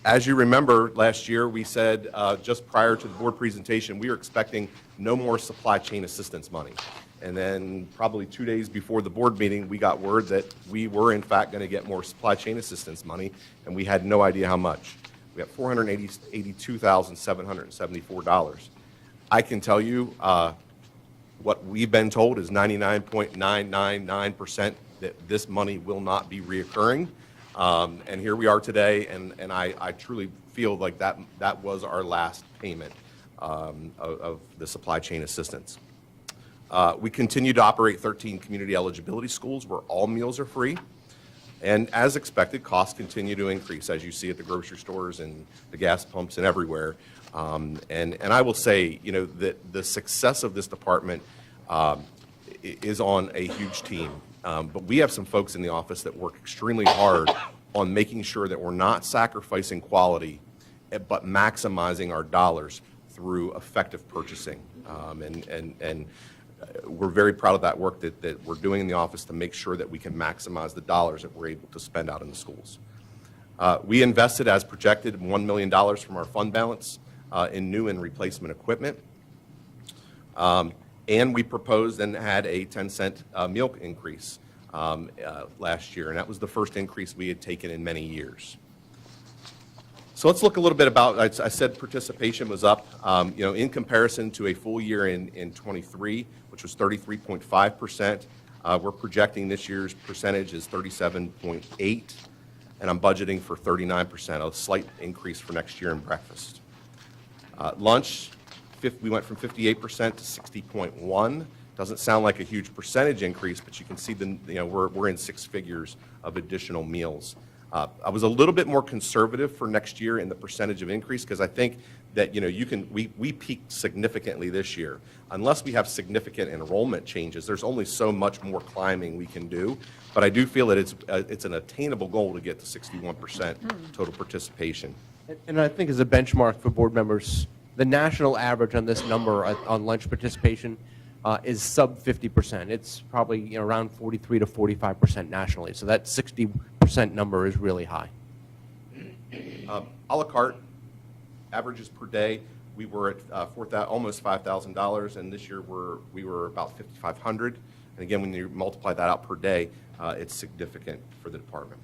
As you remember, last year we said just prior to the board presentation, we were expecting no more supply chain assistance money. And then probably 2 days before the board meeting, we got word that we were in fact going to get more supply chain assistance money, and we had no idea how much. We got $482,774. I can tell you what we've been told is 99.999% that this money will not be reoccurring. And here we are today, and I truly feel like that was our last payment of the supply chain assistance. We continue to operate 13 community eligibility schools where all meals are free. And as expected, costs continue to increase, as you see at the grocery stores and the gas pumps and everywhere. And I will say, that the success of this department is on a huge team. But we have some folks in the office that work extremely hard on making sure that we're not sacrificing quality, but maximizing our dollars through effective purchasing. And we're very proud of that work that we're doing in the office to make sure that we can maximize the dollars that we're able to spend out in the schools. We invested, as projected, $1 million from our fund balance in new and replacement equipment. And we proposed and had a 10-cent meal increase last year, and that was the first increase we had taken in many years. So let's look a little bit about, I said participation was up, in comparison to a full year in 23, which was 33.5%. We're projecting this year's percentage is 37.8, and I'm budgeting for 39%, a slight increase for next year in breakfast. Lunch, we went from 58% to 60.1. Doesn't sound like a huge percentage increase, but you can see we're in six figures of additional meals. I was a little bit more conservative for next year in the percentage of increase because I think that we peaked significantly this year. Unless we have significant enrollment changes, there's only so much more climbing we can do. But I do feel that it's an attainable goal to get to 61% total participation. And I think as a benchmark for board members, the national average on this number on lunch participation is sub 50%. It's probably around 43 to 45% nationally. So that 60% number is really high. A la carte averages per day, we were at almost $5,000, and this year we were about $5,500. And again, when you multiply that out per day, it's significant for the department.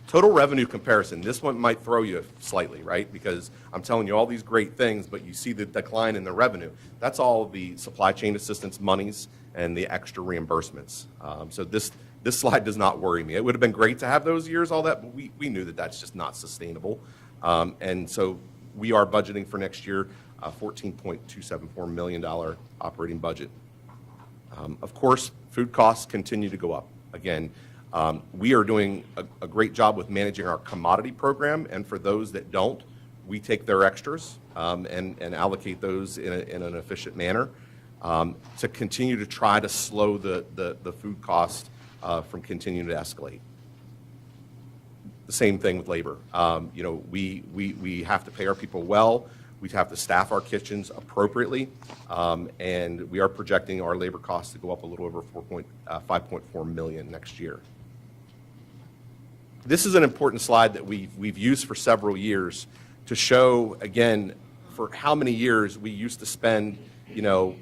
Total revenue comparison, this one might throw you slightly, right? Because I'm telling you all these great things, but you see the decline in the revenue. That's all the supply chain assistance monies and the extra reimbursements. So this slide does not worry me. It would have been great to have those years, all that, but we knew that that's just not sustainable. And so we are budgeting for next year a $14.274 million operating budget. Of course, food costs continue to go up. Again, we are doing a great job with managing our commodity program, and for those that don't, we take their extras and allocate those in an efficient manner to continue to try to slow the food cost from continuing to escalate. The same thing with labor. We have to pay our people well. We have to staff our kitchens appropriately, and we are projecting our labor costs to go up a little over $5.4 million next year. This is an important slide that we've used for several years to show, again, for how many years we used to spend,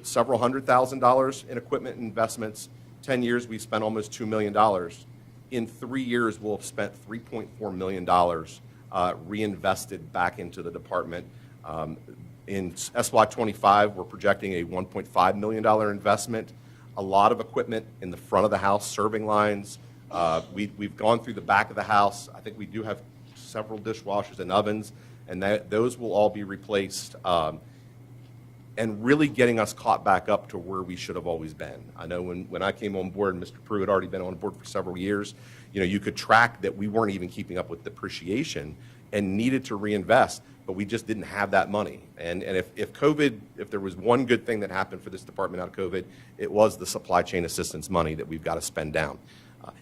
several $100,000 in equipment investments. 10 years, we spent almost $2 million. In 3 years, we'll have spent $3.4 million reinvested back into the department. In SY25, we're projecting a $1.5 million investment. A lot of equipment in the front of the house, serving lines. We've gone through the back of the house. I think we do have several dishwashers and ovens, and those will all be replaced, and really getting us caught back up to where we should have always been. I know when I came on board, and Mr. Pruitt had already been on board for several years, you could track that we weren't even keeping up with depreciation and needed to reinvest, but we just didn't have that money. And if there was one good thing that happened for this department out of COVID, it was the supply chain assistance money that we've got to spend down.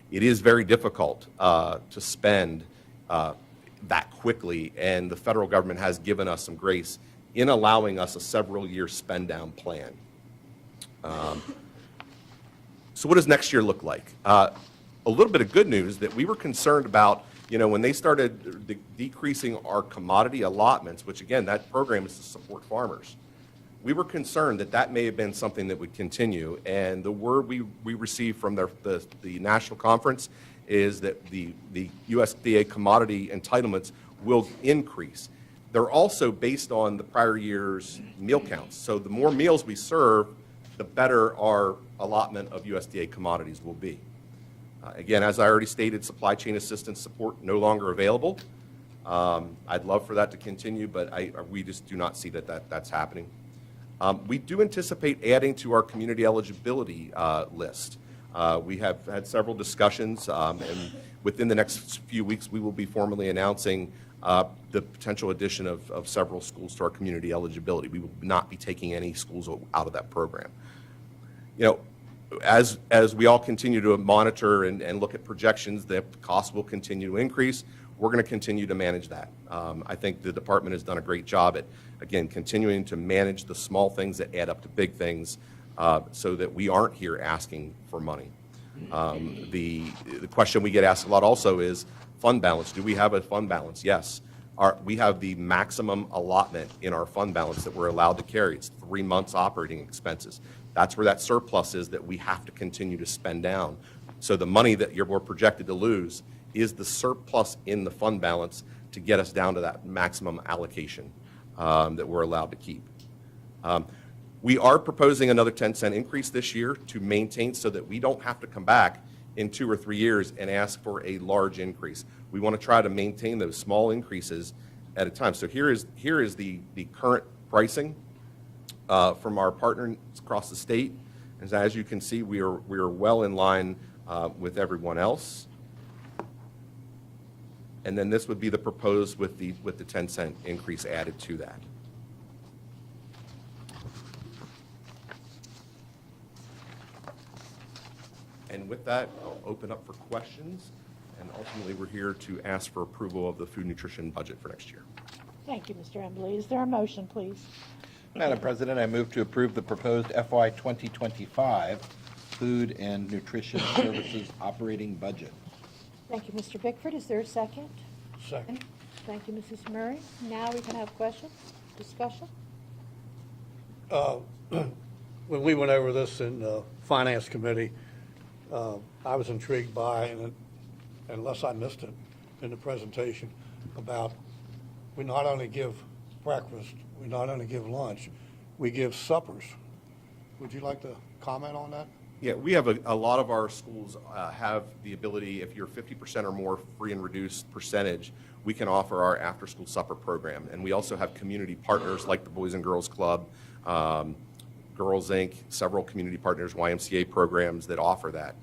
It is very difficult to spend that quickly, and the federal government has given us some grace in allowing us a several-year spend-down plan. So what does next year look like? A little bit of good news that we were concerned about, when they started decreasing our commodity allotments, which again, that program is to support farmers. We were concerned that that may have been something that would continue, and the word we received from the national conference is that the USDA commodity entitlements will increase. They're also based on the prior year's meal counts. So the more meals we serve, the better our allotment of USDA commodities will be. Again, as I already stated, supply chain assistance support no longer available. I'd love for that to continue, but we just do not see that's happening. We do anticipate adding to our community eligibility list. We have had several discussions, and within the next few weeks, we will be formally announcing the potential addition of several schools to our community eligibility. We will not be taking any schools out of that program. As we all continue to monitor and look at projections, the cost will continue to increase. We're going to continue to manage that. I think the department has done a great job at, again, continuing to manage the small things that add up to big things so that we aren't here asking for money. The question we get asked a lot also is fund balance. Do we have a fund balance? Yes. We have the maximum allotment in our fund balance that we're allowed to carry. It's 3 months operating expenses. That's where that surplus is that we have to continue to spend down. So the money that we're projected to lose is the surplus in the fund balance to get us down to that maximum allocation that we're allowed to keep. We are proposing another 10-cent increase this year to maintain so that we don't have to come back in 2 or 3 years and ask for a large increase. We want to try to maintain those small increases at a time. So here is the current pricing from our partners across the state. As you can see, we are well in line with everyone else. And then this would be the proposed with the 10-cent increase added to that. And with that, I'll open up for questions. And ultimately, we're here to ask for approval of the food nutrition budget for next year. Thank you, Mr. Embley. Is there a motion, please? Madam President, I move to approve the proposed FY 2025 Food and Nutrition Services operating budget. Thank you, Mr. Bickford. Is there a second? Second. Thank you, Mrs. Murray. Now we can have questions, discussion. When we went over this in the Finance Committee, I was intrigued by, and unless I missed it in the presentation, about we not only give breakfast, we not only give lunch, we give suppers. Would you like to comment on that? Yeah, we have a lot of our schools have the ability, if you're 50% or more free and reduced percentage, we can offer our after-school supper program. And we also have community partners like the Boys and Girls Club, Girls Inc., several community partners, YMCA programs that offer that.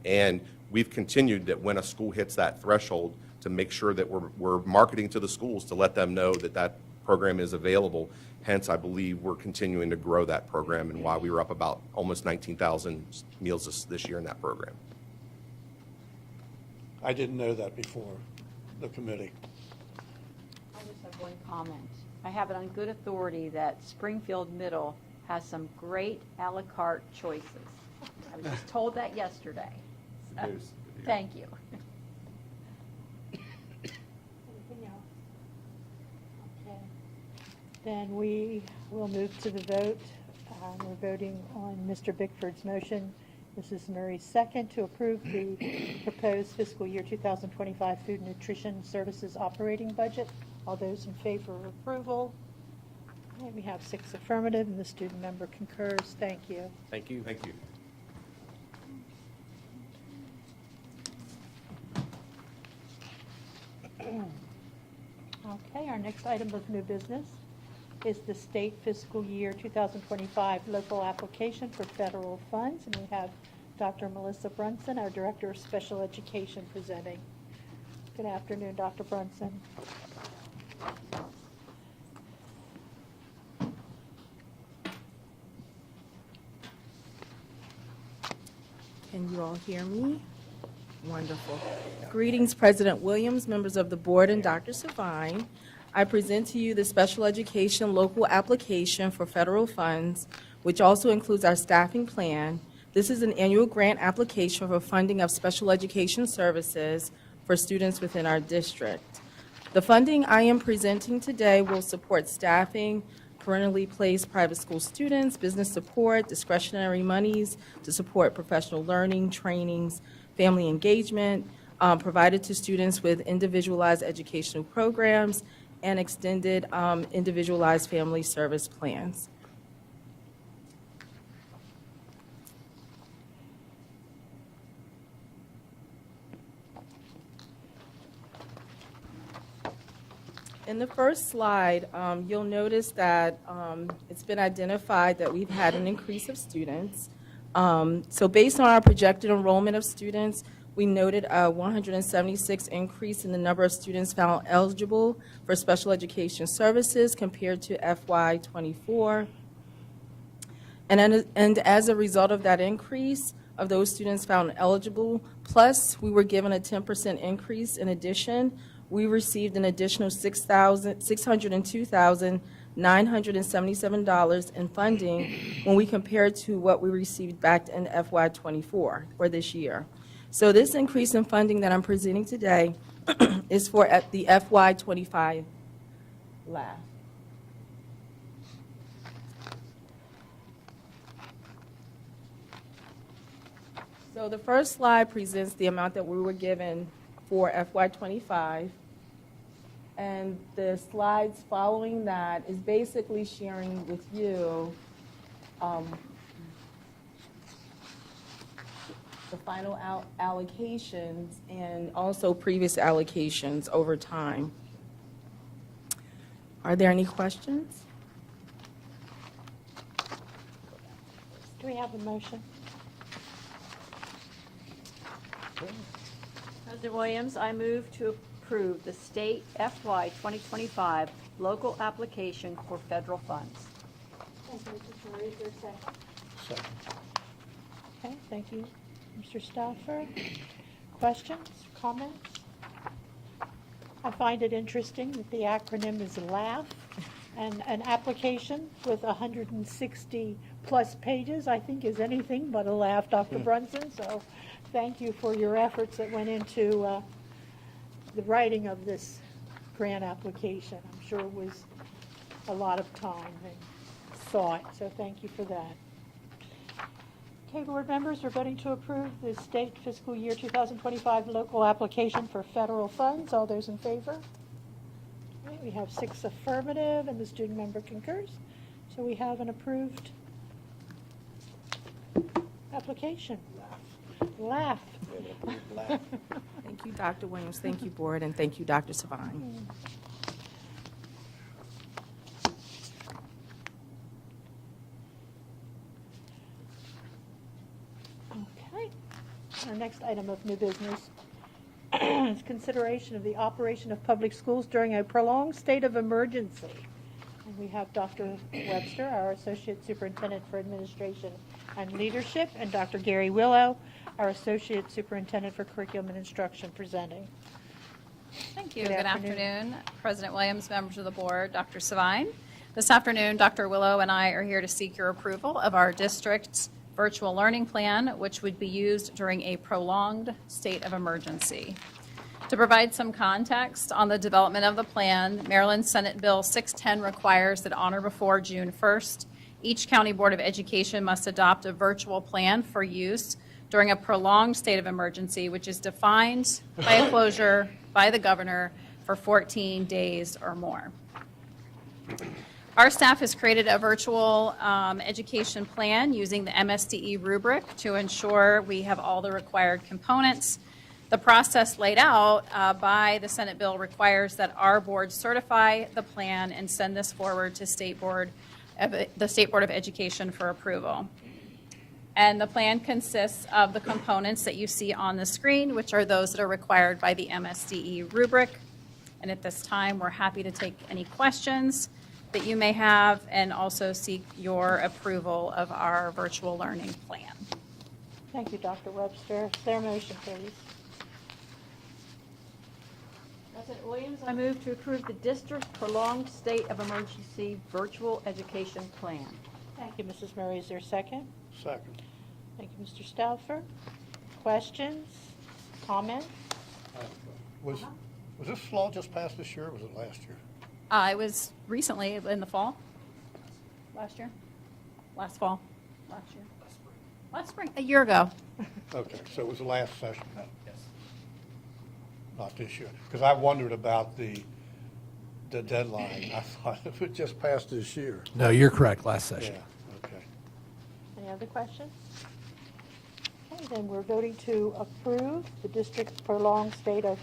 And we've continued that when a school hits that threshold to make sure that we're marketing to the schools to let them know that that program is available. Hence, I believe we're continuing to grow that program and why we were up about almost 19,000 meals this year in that program. I didn't know that before the committee. I just have one comment. I have it on good authority that Springfield Middle has some great a la carte choices. I was just told that yesterday. So, Good news. thank you. Anything else? Okay. Then we will move to the vote. We're voting on Mr. Bickford's motion. Mrs. Murray's second to approve the proposed fiscal year 2025 food nutrition services operating budget. All those in favor of approval? Okay, we have 6 affirmative, and the student member concurs. Thank you. Thank you. Thank you. Okay, our next item of new business is the state fiscal year 2025 local application for federal funds, and we have Dr. Melissa Brunson, our Director of Special Education, presenting. Good afternoon, Dr. Brunson. Can you all hear me? Wonderful. Greetings, President Williams, members of the board, and Dr. Savine. I present to you the special education local application for federal funds, which also includes our staffing plan. This is an annual grant application for funding of special education services for students within our district. The funding I am presenting today will support staffing, parentally placed private school students, business support, discretionary monies to support professional learning, trainings, family engagement, provided to students with individualized educational programs, and extended individualized family service plans. In the first slide, you'll notice that it's been identified that we've had an increase of students. So based on our projected enrollment of students, we noted a 176 increase in the number of students found eligible for special education services compared to FY24. And as a result of that increase of those students found eligible, plus we were given a 10% increase in addition, we received an additional $602,977 in funding when we compare to what we received back in FY24 or this year. So this increase in funding that I'm presenting today is for the FY25 LAF. So the first slide presents the amount that we were given for FY25, and the slides following that is basically sharing with you the final allocations and also previous allocations over time. Are there any questions? Do we have a motion? President Williams, I move to approve the state FY 2025 local application for federal funds. Thank you, Mrs. Murray. Is there a second? Second. Okay, thank you, Mr. Stauffer. Questions, comments? I find it interesting that the acronym is LAF, and an application with 160-plus pages, I think, is anything but a laugh, Dr. Brunson. So thank you for your efforts that went into the writing of this grant application. I'm sure it was a lot of time and thought, so thank you for that. Okay, board members, we're voting to approve the state fiscal year 2025 local application for federal funds. All those in favor? All right, we have 6 affirmative, and the student member concurs. So we have an approved application. Laugh. Thank you, Dr. Williams. Thank you, board, and thank you, Dr. Savine. Okay. Our next item of new business is consideration of the operation of public schools during a prolonged state of emergency. And we have Dr. Webster, our Associate Superintendent for Administration and Leadership, and Dr. Gary Willow, our Associate Superintendent for Curriculum and Instruction, presenting. Thank you. Good afternoon, President Williams, members of the board, Dr. Savine. This afternoon, Dr. Willow and I are here to seek your approval of our district's virtual learning plan, which would be used during a prolonged state of emergency. To provide some context on the development of the plan, Maryland Senate Bill 610 requires that on or before June 1st, each county board of education must adopt a virtual plan for use during a prolonged state of emergency, which is defined by a closure by the governor for 14 days or more. Our staff has created a virtual education plan using the MSDE rubric to ensure we have all the required components. The process laid out by the Senate bill requires that our board certify the plan and send this forward to the State Board of Education for approval. And the plan consists of the components that you see on the screen, which are those that are required by the MSDE rubric. And at this time, we're happy to take any questions that you may have and also seek your approval of our virtual learning plan. Thank you, Dr. Webster. Is there a motion, please? President Williams, I move to approve the district's prolonged state of emergency virtual education plan. Thank you, Mrs. Murray. Is there a second? Second. Thank you, Mr. Stauffer. Questions? Comments? Was this law just passed this year, or was it last year? It was recently in the fall. Last year? Last fall? Last year? Last spring. A year ago. Okay, so it was the last session then? Yes. Not this year? Because I wondered about the deadline. I thought if it just passed this year. No, you're correct, last session. Yeah, okay. Any other questions? Okay, then we're voting to approve the district's prolonged state of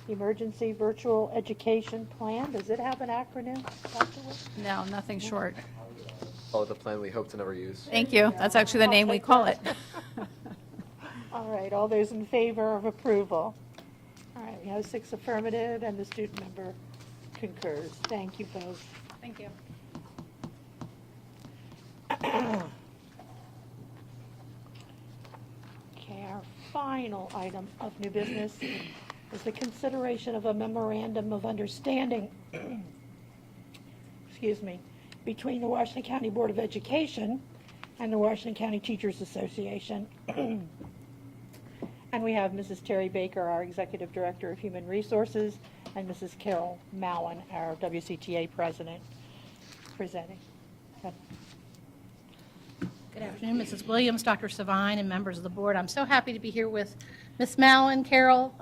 emergency virtual education plan. Does it have an acronym, Dr. Wood? No, nothing short. Follow the plan we hope to never use. Thank you. That's actually the name we call it. All right, all those in favor of approval? All right, we have 6 affirmative and the student member concurs. Thank you both. Thank you. Okay, our final item of new business is the consideration of a memorandum of understanding, excuse me, between the Washington County Board of Education and the Washington County Teachers Association. And we have Mrs. Terry Baker, our Executive Director of Human Resources, and Mrs. Carol Mowen, our WCTA President, presenting. Good afternoon, Mrs. Williams, Dr. Savine, and members of the board. I'm so happy to be here with Ms. Mowen, Carol.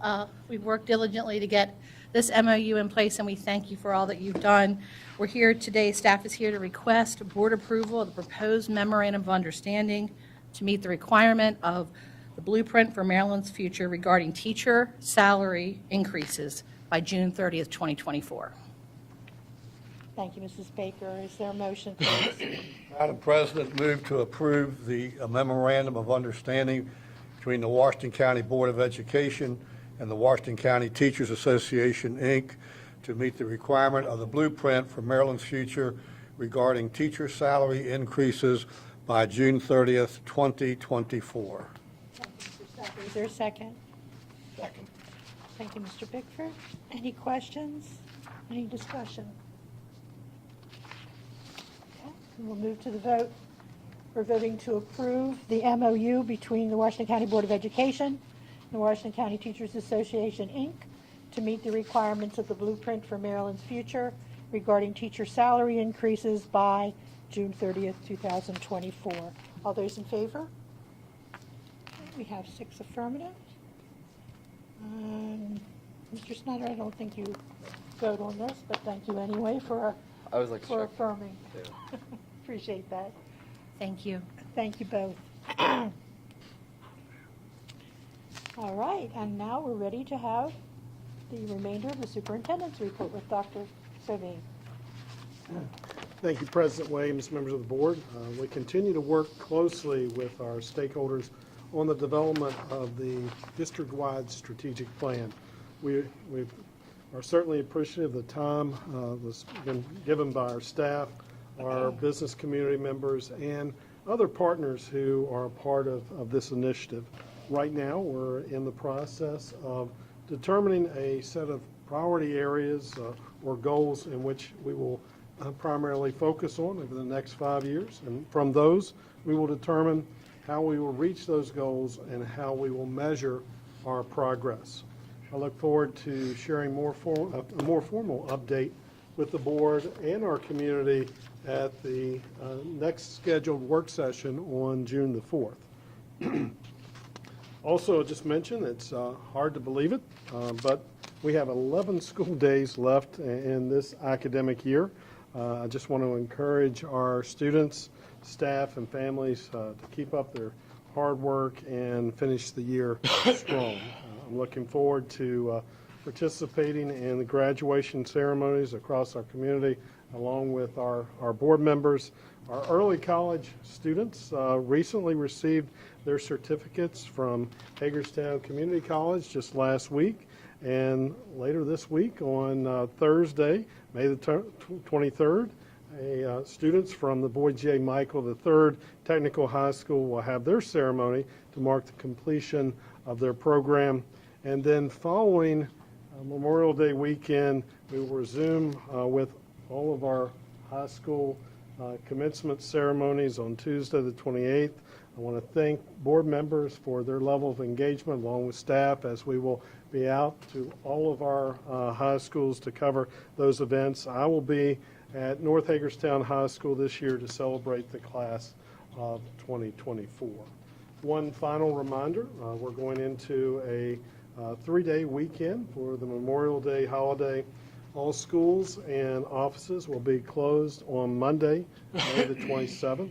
We've worked diligently to get this MOU in place, and we thank you for all that you've done. We're here today, staff is here to request board approval of the proposed memorandum of understanding to meet the requirement of the blueprint for Maryland's future regarding teacher salary increases by June 30th, 2024. Thank you, Mrs. Baker. Is there a motion, please? Madam President, move to approve the memorandum of understanding between the Washington County Board of Education and the Washington County Teachers Association, Inc., to meet the requirement of the blueprint for Maryland's future regarding teacher salary increases by June 30th, 2024. Thank you, Mr. Stauffer. Is there a second? Second. Thank you, Mr. Bickford. Any questions? Any discussion? Okay, we'll move to the vote. We're voting to approve the MOU between the Washington County Board of Education and the Washington County Teachers Association, Inc., to meet the requirements of the blueprint for Maryland's future regarding teacher salary increases by June 30th, 2024. All those in favor? Okay, we have 6 affirmative. Mr. Snyder, I don't think you vote on this, but thank you anyway for affirming. Appreciate that. Thank you. Thank you both. All right, and now we're ready to have the remainder of the superintendent's report with Dr. Savine. Thank you, President Williams, members of the board. We continue to work closely with our stakeholders on the development of the district-wide strategic plan. We are certainly appreciative of the time that's been given by our staff, our business community members, and other partners who are a part of this initiative. Right now, we're in the process of determining a set of priority areas or goals in which we will primarily focus on over the next 5 years. And from those, we will determine how we will reach those goals and how we will measure our progress. I look forward to sharing a more formal update with the board and our community at the next scheduled work session on June the 4th. Also, just mention, it's hard to believe it, but we have 11 school days left in this academic year. I just want to encourage our students, staff, and families to keep up their hard work and finish the year strong. I'm looking forward to participating in the graduation ceremonies across our community, along with our board members. Our early college students recently received their certificates from Hagerstown Community College just last week. And later this week, on Thursday, May the 23rd, students from the Boyd J. Michael III Technical High School will have their ceremony to mark the completion of their program. And then following Memorial Day weekend, we will resume with all of our high school commencement ceremonies on Tuesday the 28th. I want to thank board members for their level of engagement along with staff, as we will be out to all of our high schools to cover those events. I will be at North Hagerstown High School this year to celebrate the class of 2024. One final reminder, we're going into a 3-day weekend for the Memorial Day holiday. All schools and offices will be closed on Monday, May the 27th.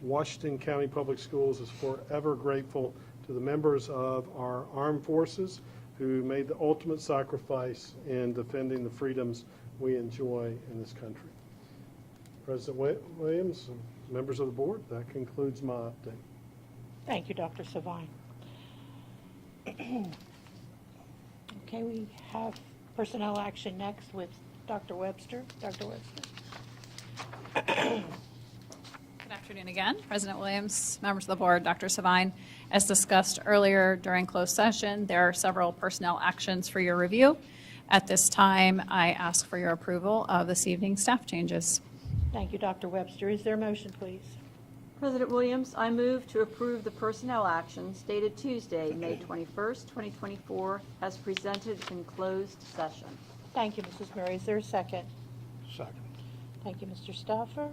Washington County Public Schools is forever grateful to the members of our armed forces who made the ultimate sacrifice in defending the freedoms we enjoy in this country. President Williams, members of the board, that concludes my update. Thank you, Dr. Savine. Okay, we have personnel action next with Dr. Webster. Dr. Webster. Good afternoon again, President Williams, members of the board, Dr. Savine. As discussed earlier during closed session, there are several personnel actions for your review. At this time, I ask for your approval of this evening's staff changes. Thank you, Dr. Webster. Is there a motion, please? President Williams, I move to approve the personnel actions dated Tuesday, May 21st, 2024, as presented in closed session. Thank you, Mrs. Murray. Is there a second? Second. Thank you, Mr. Stauffer.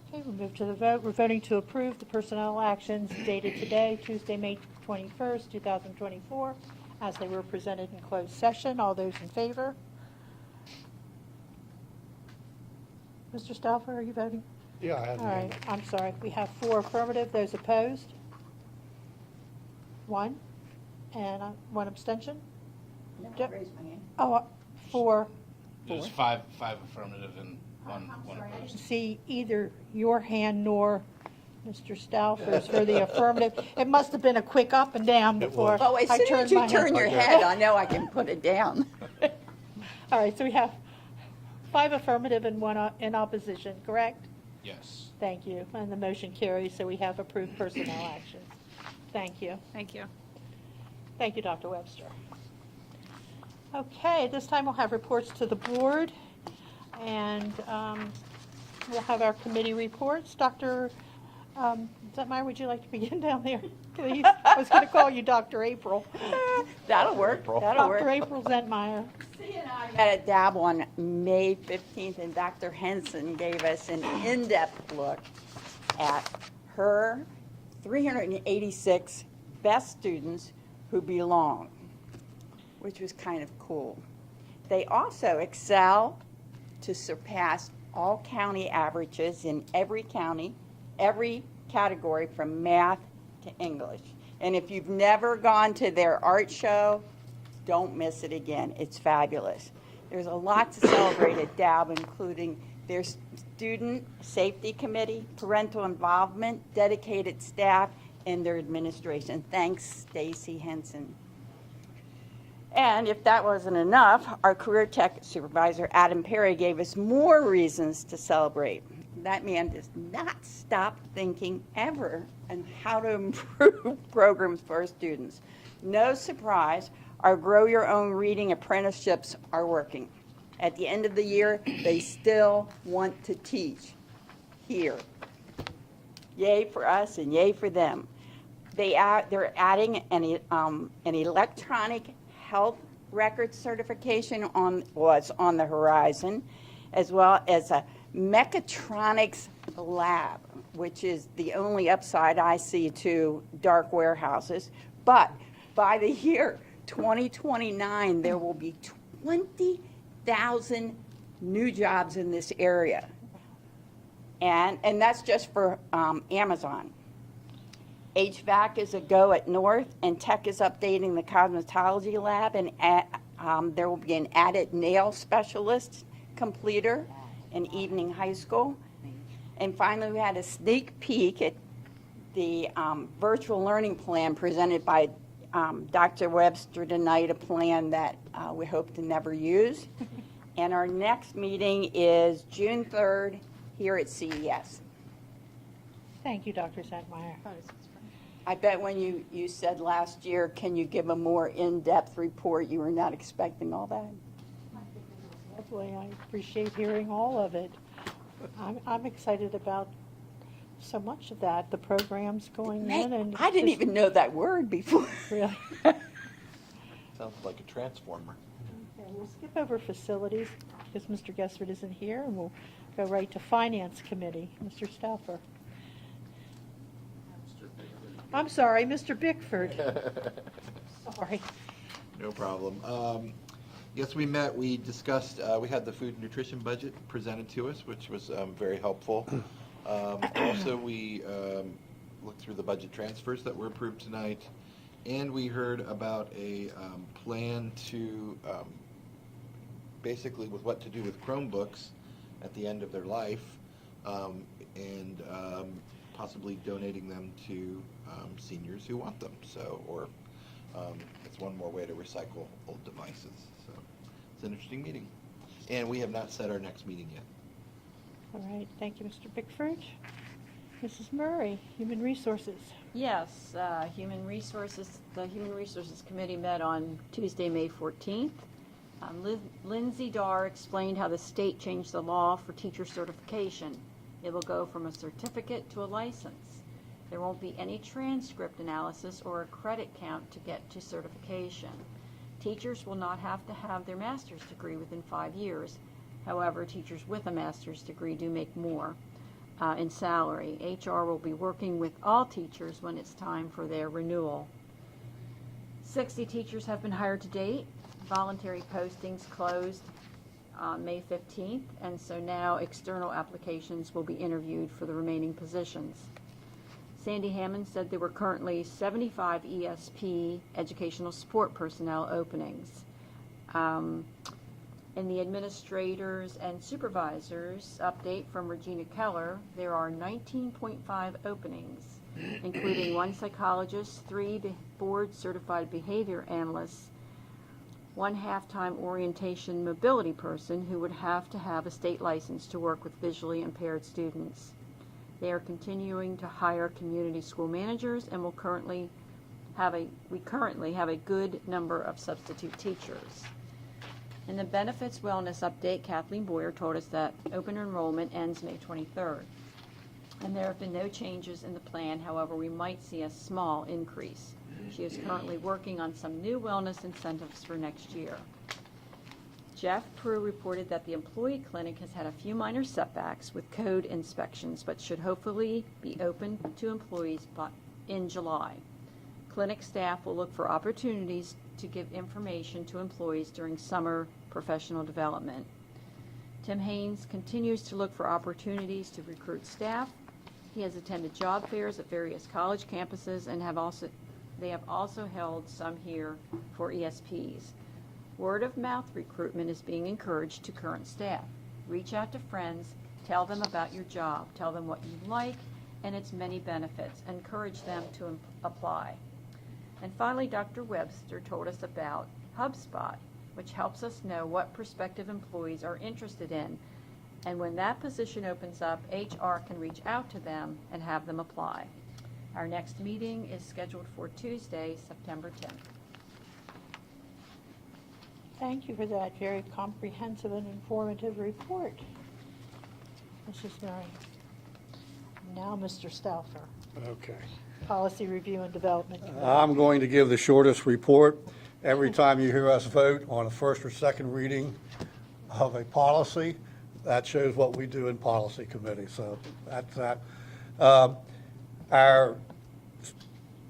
Okay, we'll move to the vote. We're voting to approve the personnel actions dated today, Tuesday, May 21st, 2024, as they were presented in closed session. All those in favor? Mr. Stauffer, are you voting? Yeah, I had All right, I'm sorry. We have 4 affirmative. Those opposed? 1. And 1 abstention? No, Yep. raise my hand. Oh, 4. There's five affirmative and one opposed. See either your hand nor Mr. Stauffer's for the affirmative. It must have been a quick up and down before Oh, as I soon turned as you my turn head. your head, I know I can put it down. All right, so we have 5 affirmative and 1 in opposition, correct? Yes. Thank you. And the motion carries, so we have approved personnel actions. Thank you. Thank you. Thank you, Dr. Webster. Okay, at this time we'll have reports to the board, and we'll have our committee reports. Dr. Zentmeyer, would you like to begin down there, please? I was going to call you Dr. April. That'll work. That'll work. Dr. April Zentmeyer. I met at DAB on May 15th, and Dr. Henson gave us an in-depth look at her 386 best students who belong, which was kind of cool. They also excel to surpass all county averages in every county, every category from math to English. And if you've never gone to their art show, don't miss it again. It's fabulous. There's a lot to celebrate at DAB, including their student safety committee, parental involvement, dedicated staff, and their administration. Thanks, Stacy Henson. And if that wasn't enough, our career tech supervisor, Adam Perry, gave us more reasons to celebrate. That man does not stop thinking ever on how to improve programs for our students. No surprise, our Grow Your Own Reading apprenticeships are working. At the end of the year, they still want to teach here. Yay for us and yay for them. they're adding an electronic health record certification was on the horizon, as well as a mechatronics lab, which is the only upside I see to dark warehouses. But by the year 2029, there will be 20,000 new jobs in this area. And that's just for Amazon. HVAC is a go at North, and Tech is updating the cosmetology lab, and there will be an added nail specialist completer in Evening High School. And finally, we had a sneak peek at the virtual learning plan presented by Dr. Webster tonight, a plan that we hope to never use. And our next meeting is June 3rd here at CES. Thank you, Dr. Santmeyer. I bet when you said last year, can you give a more in-depth report, you were not expecting all that. Lovely. I appreciate hearing all of it. I'm excited about so much of that, the programs going in. And I didn't even know that word before. Really? Sounds like a transformer. Okay, we'll skip over facilities because Mr. Gessert isn't here, and we'll go right to Finance Committee. Mr. Stauffer. I'm sorry, Mr. Bickford. Sorry. No problem. Yes, we met, we discussed, we had the food and nutrition budget presented to us, which was very helpful. Also, we looked through the budget transfers that were approved tonight, and we heard about a plan to, basically with what to do with Chromebooks at the end of their life, and possibly donating them to seniors who want them. So, or it's one more way to recycle old devices. So it's an interesting meeting. And we have not set our next meeting yet. All right, thank you, Mr. Bickford. Mrs. Murray, Human Resources. Yes, the Human Resources Committee met on Tuesday, May 14th. Lindsay Darr explained how the state changed the law for teacher certification. It will go from a certificate to a license. There won't be any transcript analysis or a credit count to get to certification. Teachers will not have to have their master's degree within 5 years. However, teachers with a master's degree do make more in salary. HR will be working with all teachers when it's time for their renewal. 60 teachers have been hired to date. Voluntary postings closed on May 15th, and so now external applications will be interviewed for the remaining positions. Sandy Hammond said there were currently 75 ESP, educational support personnel, openings. In the administrators and supervisors update from Regina Keller, there are 19.5 openings, including 1 psychologist, 3 board-certified behavior analysts, 1 half-time orientation mobility person who would have to have a state license to work with visually impaired students. They are continuing to hire community school managers, and we currently have a good number of substitute teachers. In the benefits wellness update, Kathleen Boyer told us that open enrollment ends May 23rd. And there have been no changes in the plan, however, we might see a small increase. She is currently working on some new wellness incentives for next year. Jeff Prue reported that the employee clinic has had a few minor setbacks with code inspections, but should hopefully be open to employees in July. Clinic staff will look for opportunities to give information to employees during summer professional development. Tim Haynes continues to look for opportunities to recruit staff. He has attended job fairs at various college campuses and they have also held some here for ESPs. Word-of-mouth recruitment is being encouraged to current staff. Reach out to friends, tell them about your job, tell them what you like and its many benefits. Encourage them to apply. And finally, Dr. Webster told us about HubSpot, which helps us know what prospective employees are interested in. And when that position opens up, HR can reach out to them and have them apply. Our next meeting is scheduled for Tuesday, September 10th. Thank you for that very comprehensive and informative report, Mrs. Murray. Now, Mr. Stauffer, Okay. Policy Review and Development. I'm going to give the shortest report. Every time you hear us vote on a first or second reading of a policy, that shows what we do in policy committee, so that's that. Our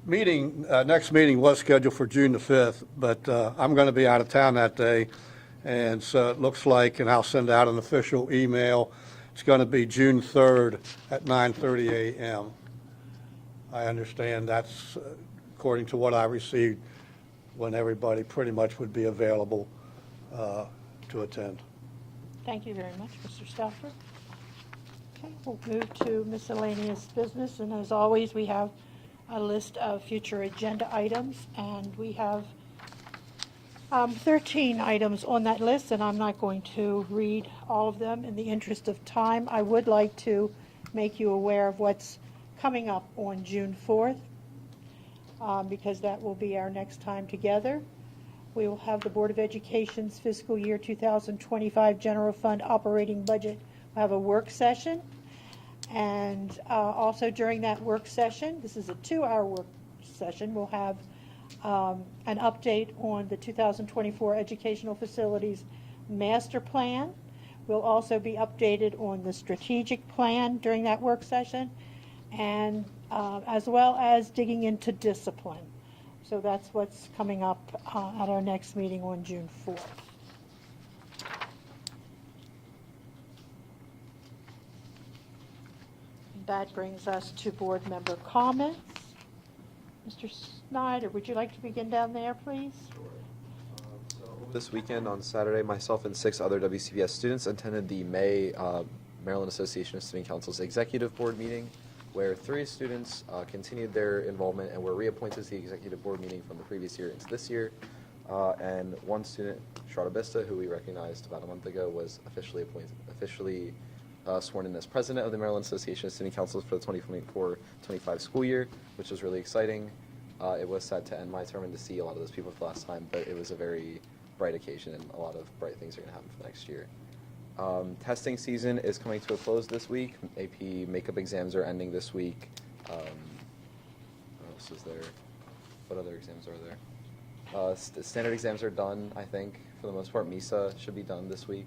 meeting, next meeting was scheduled for June the 5th, but I'm going to be out of town that day, and so it looks like, and I'll send out an official email, it's going to be June 3rd at 9:30 a.m. I understand that's, according to what I received, when everybody pretty much would be available to attend. Thank you very much, Mr. Stauffer. Okay, we'll move to miscellaneous business, and as always, we have a list of future agenda items, and we have 13 items on that list, and I'm not going to read all of them in the interest of time. I would like to make you aware of what's coming up on June 4th, because that will be our next time together. We will have the Board of Education's fiscal year 2025 general fund operating budget. We'll have a work session, and also during that work session, this is a 2-hour work session, we'll have an update on the 2024 educational facilities master plan. We'll also be updated on the strategic plan during that work session, and as well as digging into discipline. So that's what's coming up at our next meeting on June 4th. That brings us to board member comments. Mr. Snyder, would you like to begin down there, please? This weekend on Saturday, myself and 6 other WCBS students attended the May Maryland Association of Student Councils Executive Board meeting, where 3 students continued their involvement and were reappointed to the Executive Board meeting from the previous year into this year. And 1 student, Sharada Bista, who we recognized about a month ago, was officially sworn in as president of the Maryland Association of Student Councils for the 2024-25 school year, which was really exciting. It was sad to end my term and to see a lot of those people for the last time, but it was a very bright occasion, and a lot of bright things are going to happen for next year. Testing season is coming to a close this week. AP makeup exams are ending this week. What else is there? What other exams are there? Standard exams are done, I think, for the most part. MISA should be done this week.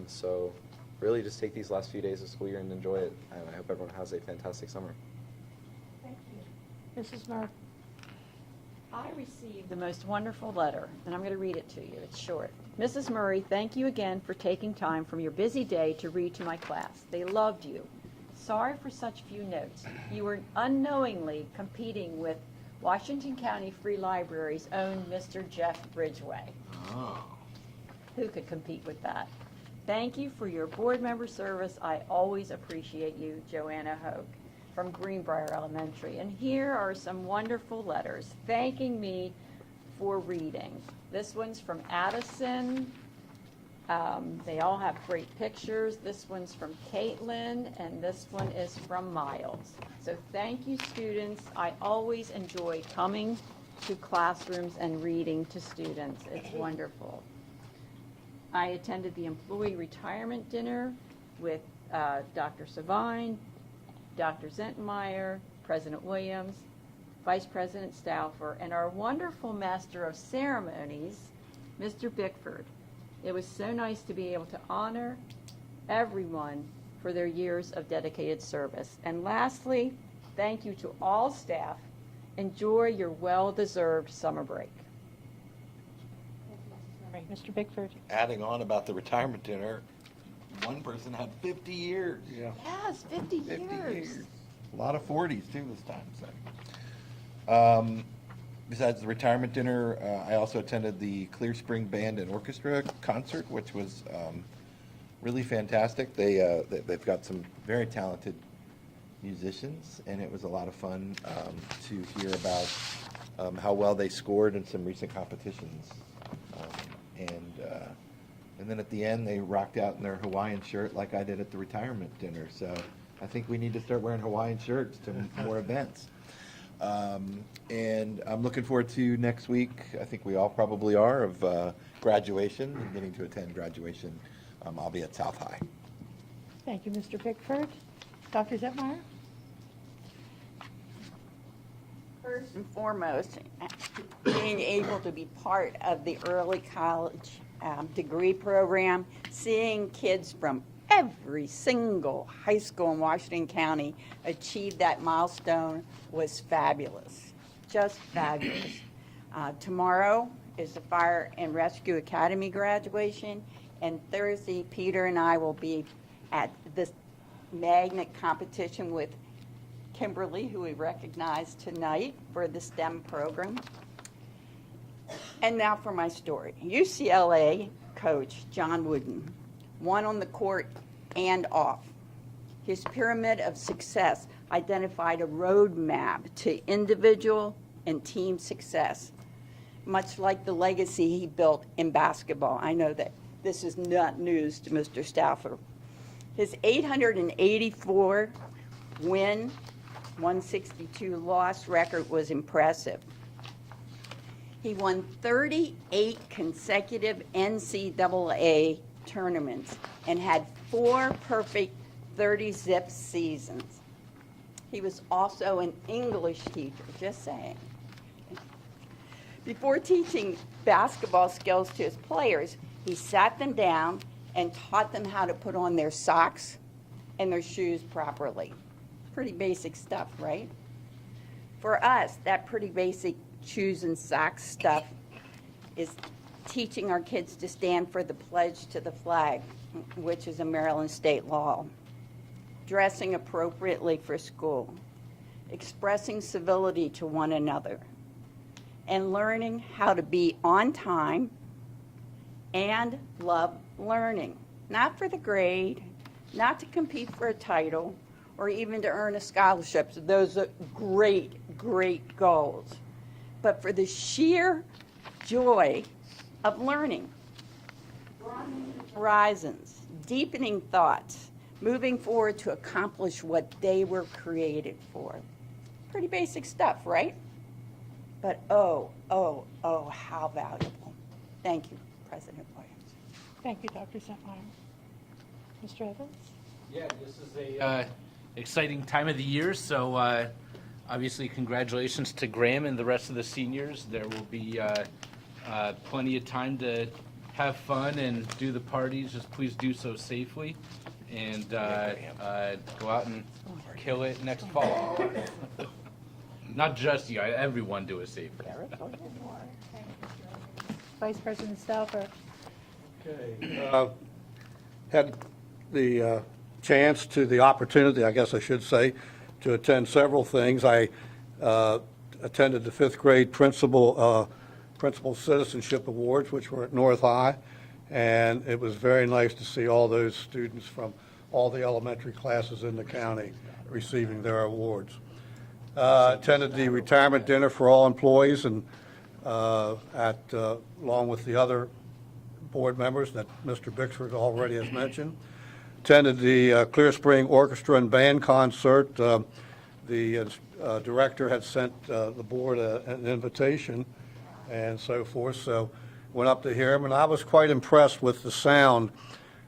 So really just take these last few days of school year and enjoy it, and I hope everyone has a fantastic summer. Thank you. Mrs. Murphy. I received the most wonderful letter, and I'm going to read it to you. It's short. Mrs. Murray, thank you again for taking time from your busy day to read to my class. They loved you. Sorry for such few notes. You were unknowingly competing with Washington County Free Library's own Mr. Jeff Ridgway. Oh. Who could compete with that? Thank you for your board member service. I always appreciate you, Joanna Hoke, from Greenbrier Elementary. And here are some wonderful letters thanking me for reading. This one's from Addison. They all have great pictures. This one's from Caitlin, and this one is from Miles. So thank you, students. I always enjoy coming to classrooms and reading to students. It's wonderful. I attended the employee retirement dinner with Dr. Savine, Dr. Zentenmeyer, President Williams, Vice President Stauffer, and our wonderful Master of Ceremonies, Mr. Bickford. It was so nice to be able to honor everyone for their years of dedicated service. And lastly, thank you to all staff. Enjoy your well-deserved summer break. Mr. Bickford. Adding on about the retirement dinner, one person had 50 years. Yeah. Yes, 50 years. A lot of 40s too this time. So. Besides the retirement dinner, I also attended the Clear Spring Band and Orchestra concert, which was really fantastic. They've got some very talented musicians, and it was a lot of fun to hear about how well they scored in some recent competitions. And then at the end, they rocked out in their Hawaiian shirt like I did at the retirement dinner. So I think we need to start wearing Hawaiian shirts to more events. And I'm looking forward to next week. I think we all probably are, of graduation and getting to attend graduation. I'll be at South High. Thank you, Mr. Bickford. Dr. Zetmeyer? First and foremost, being able to be part of the early college degree program, seeing kids from every single high school in Washington County achieve that milestone was fabulous, just fabulous. Tomorrow is the Fire and Rescue Academy graduation, and Thursday, Peter and I will be at this magnet competition with Kimberly, who we recognize tonight for the STEM program. And now for my story. UCLA coach John Wooden won on the court and off. His pyramid of success identified a roadmap to individual and team success, much like the legacy he built in basketball. I know that this is not news to Mr. Stauffer. His 884 win, 162 loss record was impressive. He won 38 consecutive NCAA tournaments and had 4 perfect 30-zip seasons. He was also an English teacher, just saying. Before teaching basketball skills to his players, he sat them down and taught them how to put on their socks and their shoes properly. Pretty basic stuff, right? For us, that pretty basic shoes and socks stuff is teaching our kids to stand for the pledge to the flag, which is a Maryland state law, dressing appropriately for school, expressing civility to one another, and learning how to be on time and love learning, not for the grade, not to compete for a title, or even to earn a scholarship. So those are great, great goals. But for the sheer joy of learning, broadening horizons, deepening thoughts, moving forward to accomplish what they were created for. Pretty basic stuff, right? But oh, how valuable. Thank you, President Williams. Thank you, Dr. Zentmeyer. Mr. Evans? Yeah, this is a exciting time of the year, so obviously congratulations to Graham and the rest of the seniors. There will be plenty of time to have fun and do the parties. Just please do so safely and go out and kill it next fall. Not just you, everyone do it safely. Vice President Stauffer? Okay. Had the chance to the opportunity, I guess I should say, to attend several things. I attended the 5th grade principal citizenship awards, which were at North High, and it was very nice to see all those students from all the elementary classes in the county receiving their awards. Attended the retirement dinner for all employees and along with the other board members that Mr. Bixford already has mentioned. Attended the Clear Spring Orchestra and Band concert. The director had sent the board an invitation and so forth, so went up to hear him, and I was quite impressed with the sound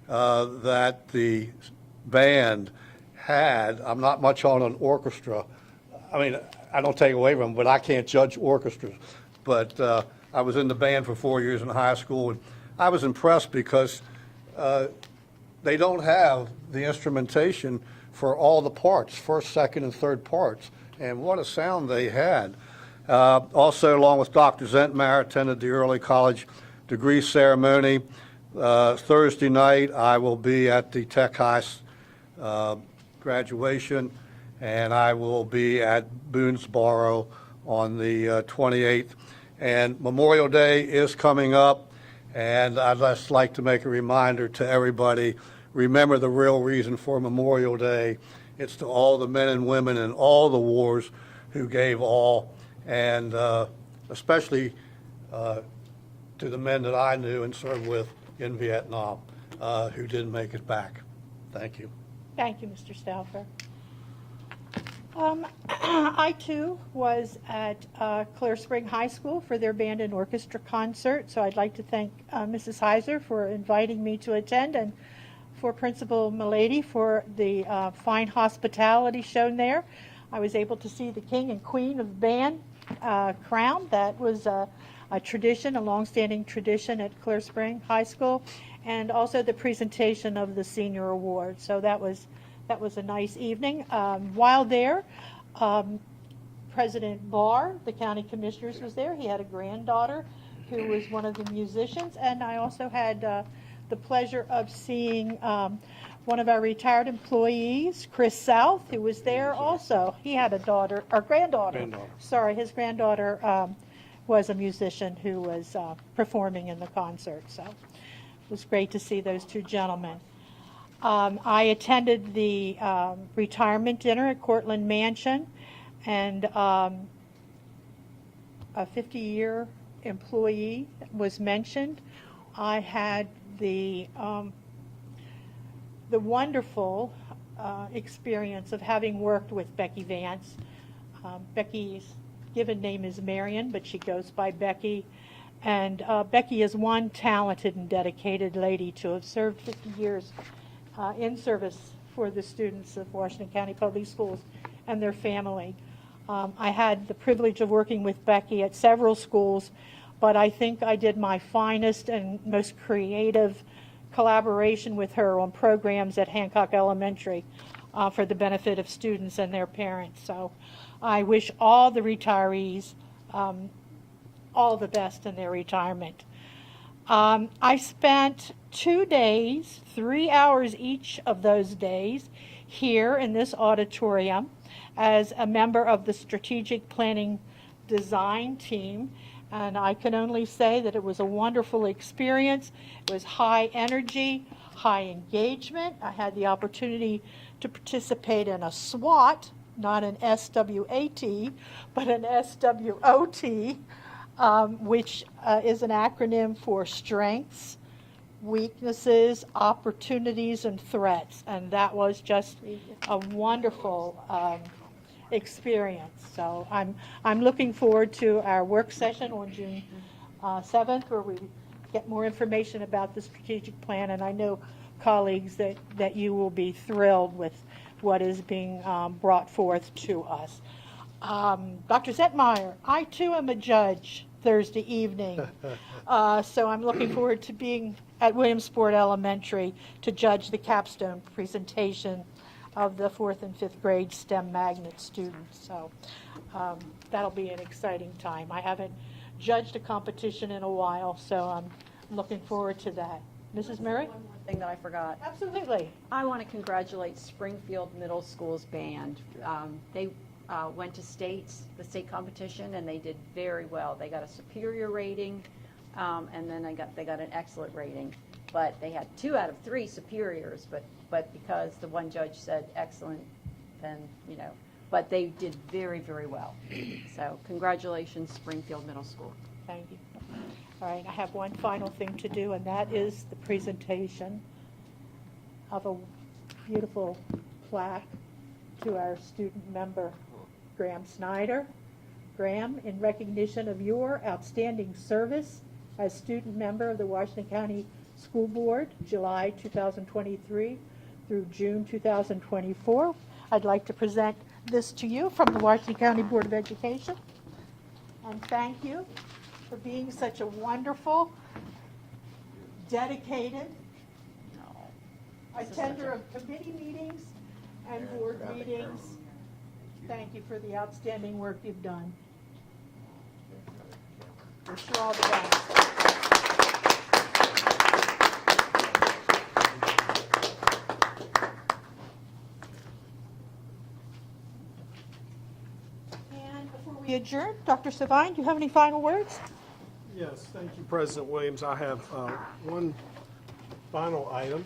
that the band had. I'm not much on an orchestra. I mean, I don't take away from them, but I can't judge orchestras. But I was in the band for 4 years in high school, and I was impressed because they don't have the instrumentation for all the parts, first, second, and third parts. And what a sound they had. Also, along with Dr. Zentmeyer, attended the early college degree ceremony. Thursday night, I will be at the Tech High graduation, and I will be at Boonesboro on the 28th. And Memorial Day is coming up, and I'd just like to make a reminder to everybody, remember the real reason for Memorial Day. It's to all the men and women in all the wars who gave all, and especially to the men that I knew and served with in Vietnam who didn't make it back. Thank you. Thank you, Mr. Stauffer. I, too, was at Clear Spring High School for their band and orchestra concert, so I'd like to thank Mrs. Heiser for inviting me to attend, and for Principal Milady for the fine hospitality shown there. I was able to see the king and queen of the band crowned. That was a tradition, a longstanding tradition at Clear Spring High School, and also the presentation of the senior award. So that was a nice evening. While there, President Barr, the county commissioners, was there. He had a granddaughter who was one of the musicians, and I also had the pleasure of seeing one of our retired employees, Chris South, who was there also. He had a daughter, or granddaughter. Sorry, his granddaughter was a musician who was performing in the concert. So it was great to see those two gentlemen. I attended the retirement dinner at Cortland Mansion, and a 50-year employee was mentioned. I had the wonderful experience of having worked with Becky Vance. Becky's given name is Marion, but she goes by Becky. And Becky is one talented and dedicated lady to have served 50 years in service for the students of Washington County Public Schools and their family. I had the privilege of working with Becky at several schools, but I think I did my finest and most creative collaboration with her on programs at Hancock Elementary for the benefit of students and their parents. So I wish all the retirees all the best in their retirement. I spent 2 days, 3 hours each of those days here in this auditorium as a member of the strategic planning design team. And I can only say that it was a wonderful experience. It was high energy, high engagement. I had the opportunity to participate in a SWOT, not an SWAT, but an SWOT, which is an acronym for strengths, weaknesses, opportunities, and threats. And that was just a wonderful experience. So I'm looking forward to our work session on June 7th, where we get more information about the strategic plan. And I know, colleagues, that you will be thrilled with what is being brought forth to us. Dr. Zettmeyer, I too am a judge Thursday evening. So I'm looking forward to being at Williamsport Elementary to judge the capstone presentation of the 4th and 5th grade STEM magnet students. So that'll be an exciting time. I haven't judged a competition in a while, so I'm looking forward to that. Mrs. Murray? One more thing that I forgot. Absolutely. I want to congratulate Springfield Middle School's band. They went to the state competition, and they did very well. They got a superior rating, and then they got an excellent rating. But they had 2 out of 3 superiors, but because the one judge said excellent, then, but they did very, very well. So congratulations, Springfield Middle School. Thank you. All right, I have one final thing to do, and that is the presentation of a beautiful plaque to our student member, Graham Snyder. Graham, in recognition of your outstanding service as student member of the Washington County School Board, July 2023 through June 2024, I'd like to present this to you from the Washington County Board of Education. And thank you for being such a wonderful, dedicated attender of committee meetings and board meetings. Thank you for the outstanding work you've done. Wish you all the best. And before we adjourn, Dr. Savine, do you have any final words? Yes, thank you, President Williams. I have one final item.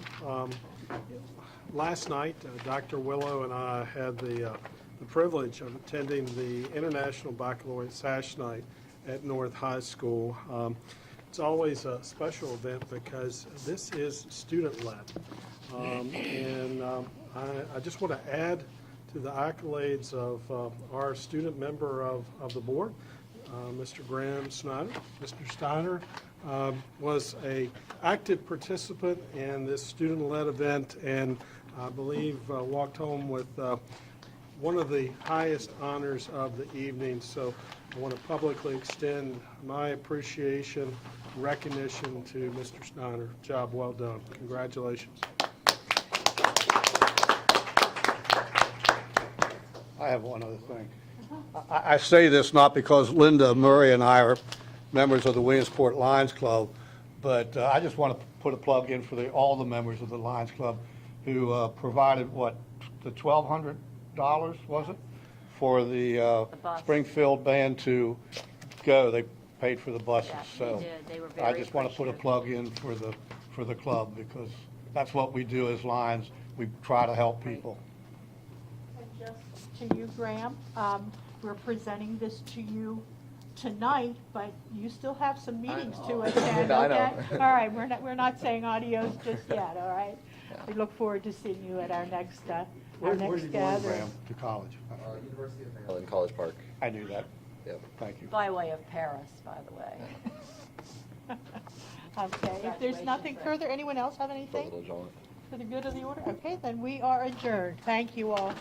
Last night, Dr. Willow and I had the privilege of attending the International Baccalaureate Sash Night at North High School. It's always a special event because this is student-led. I just want to add to the accolades of our student member of the board, Mr. Graham Snyder. Mr. Steiner was an active participant in this student-led event, and I believe walked home with one of the highest honors of the evening, so I want to publicly extend my appreciation, recognition to Mr. Steiner. Job well done. Congratulations. I have one other thing. I say this not because Linda Murray and I are members of the Williamsport Lions Club, but I just want to put a plug in for all the members of the Lions Club who provided, the $1,200, was it? For the bus. Springfield band to go. They paid for the buses. Yeah, they So did. They were I very just want to put a plug in for the club because that's what we do as Lions. We try to help people. And just to you, Graham, we're presenting this to you tonight, but you still have some meetings to attend, I know. okay? All right, we're not saying adios just yet, all right? We look forward to seeing you at our next Where are you going, gathering. Graham? To college? University of Maryland, College Park. I knew that. Yep. Thank you. By way of Paris, by the way. Okay, if there's nothing further, anyone else have anything Little John. for the good of the order? Okay, then we are adjourned. Thank you all.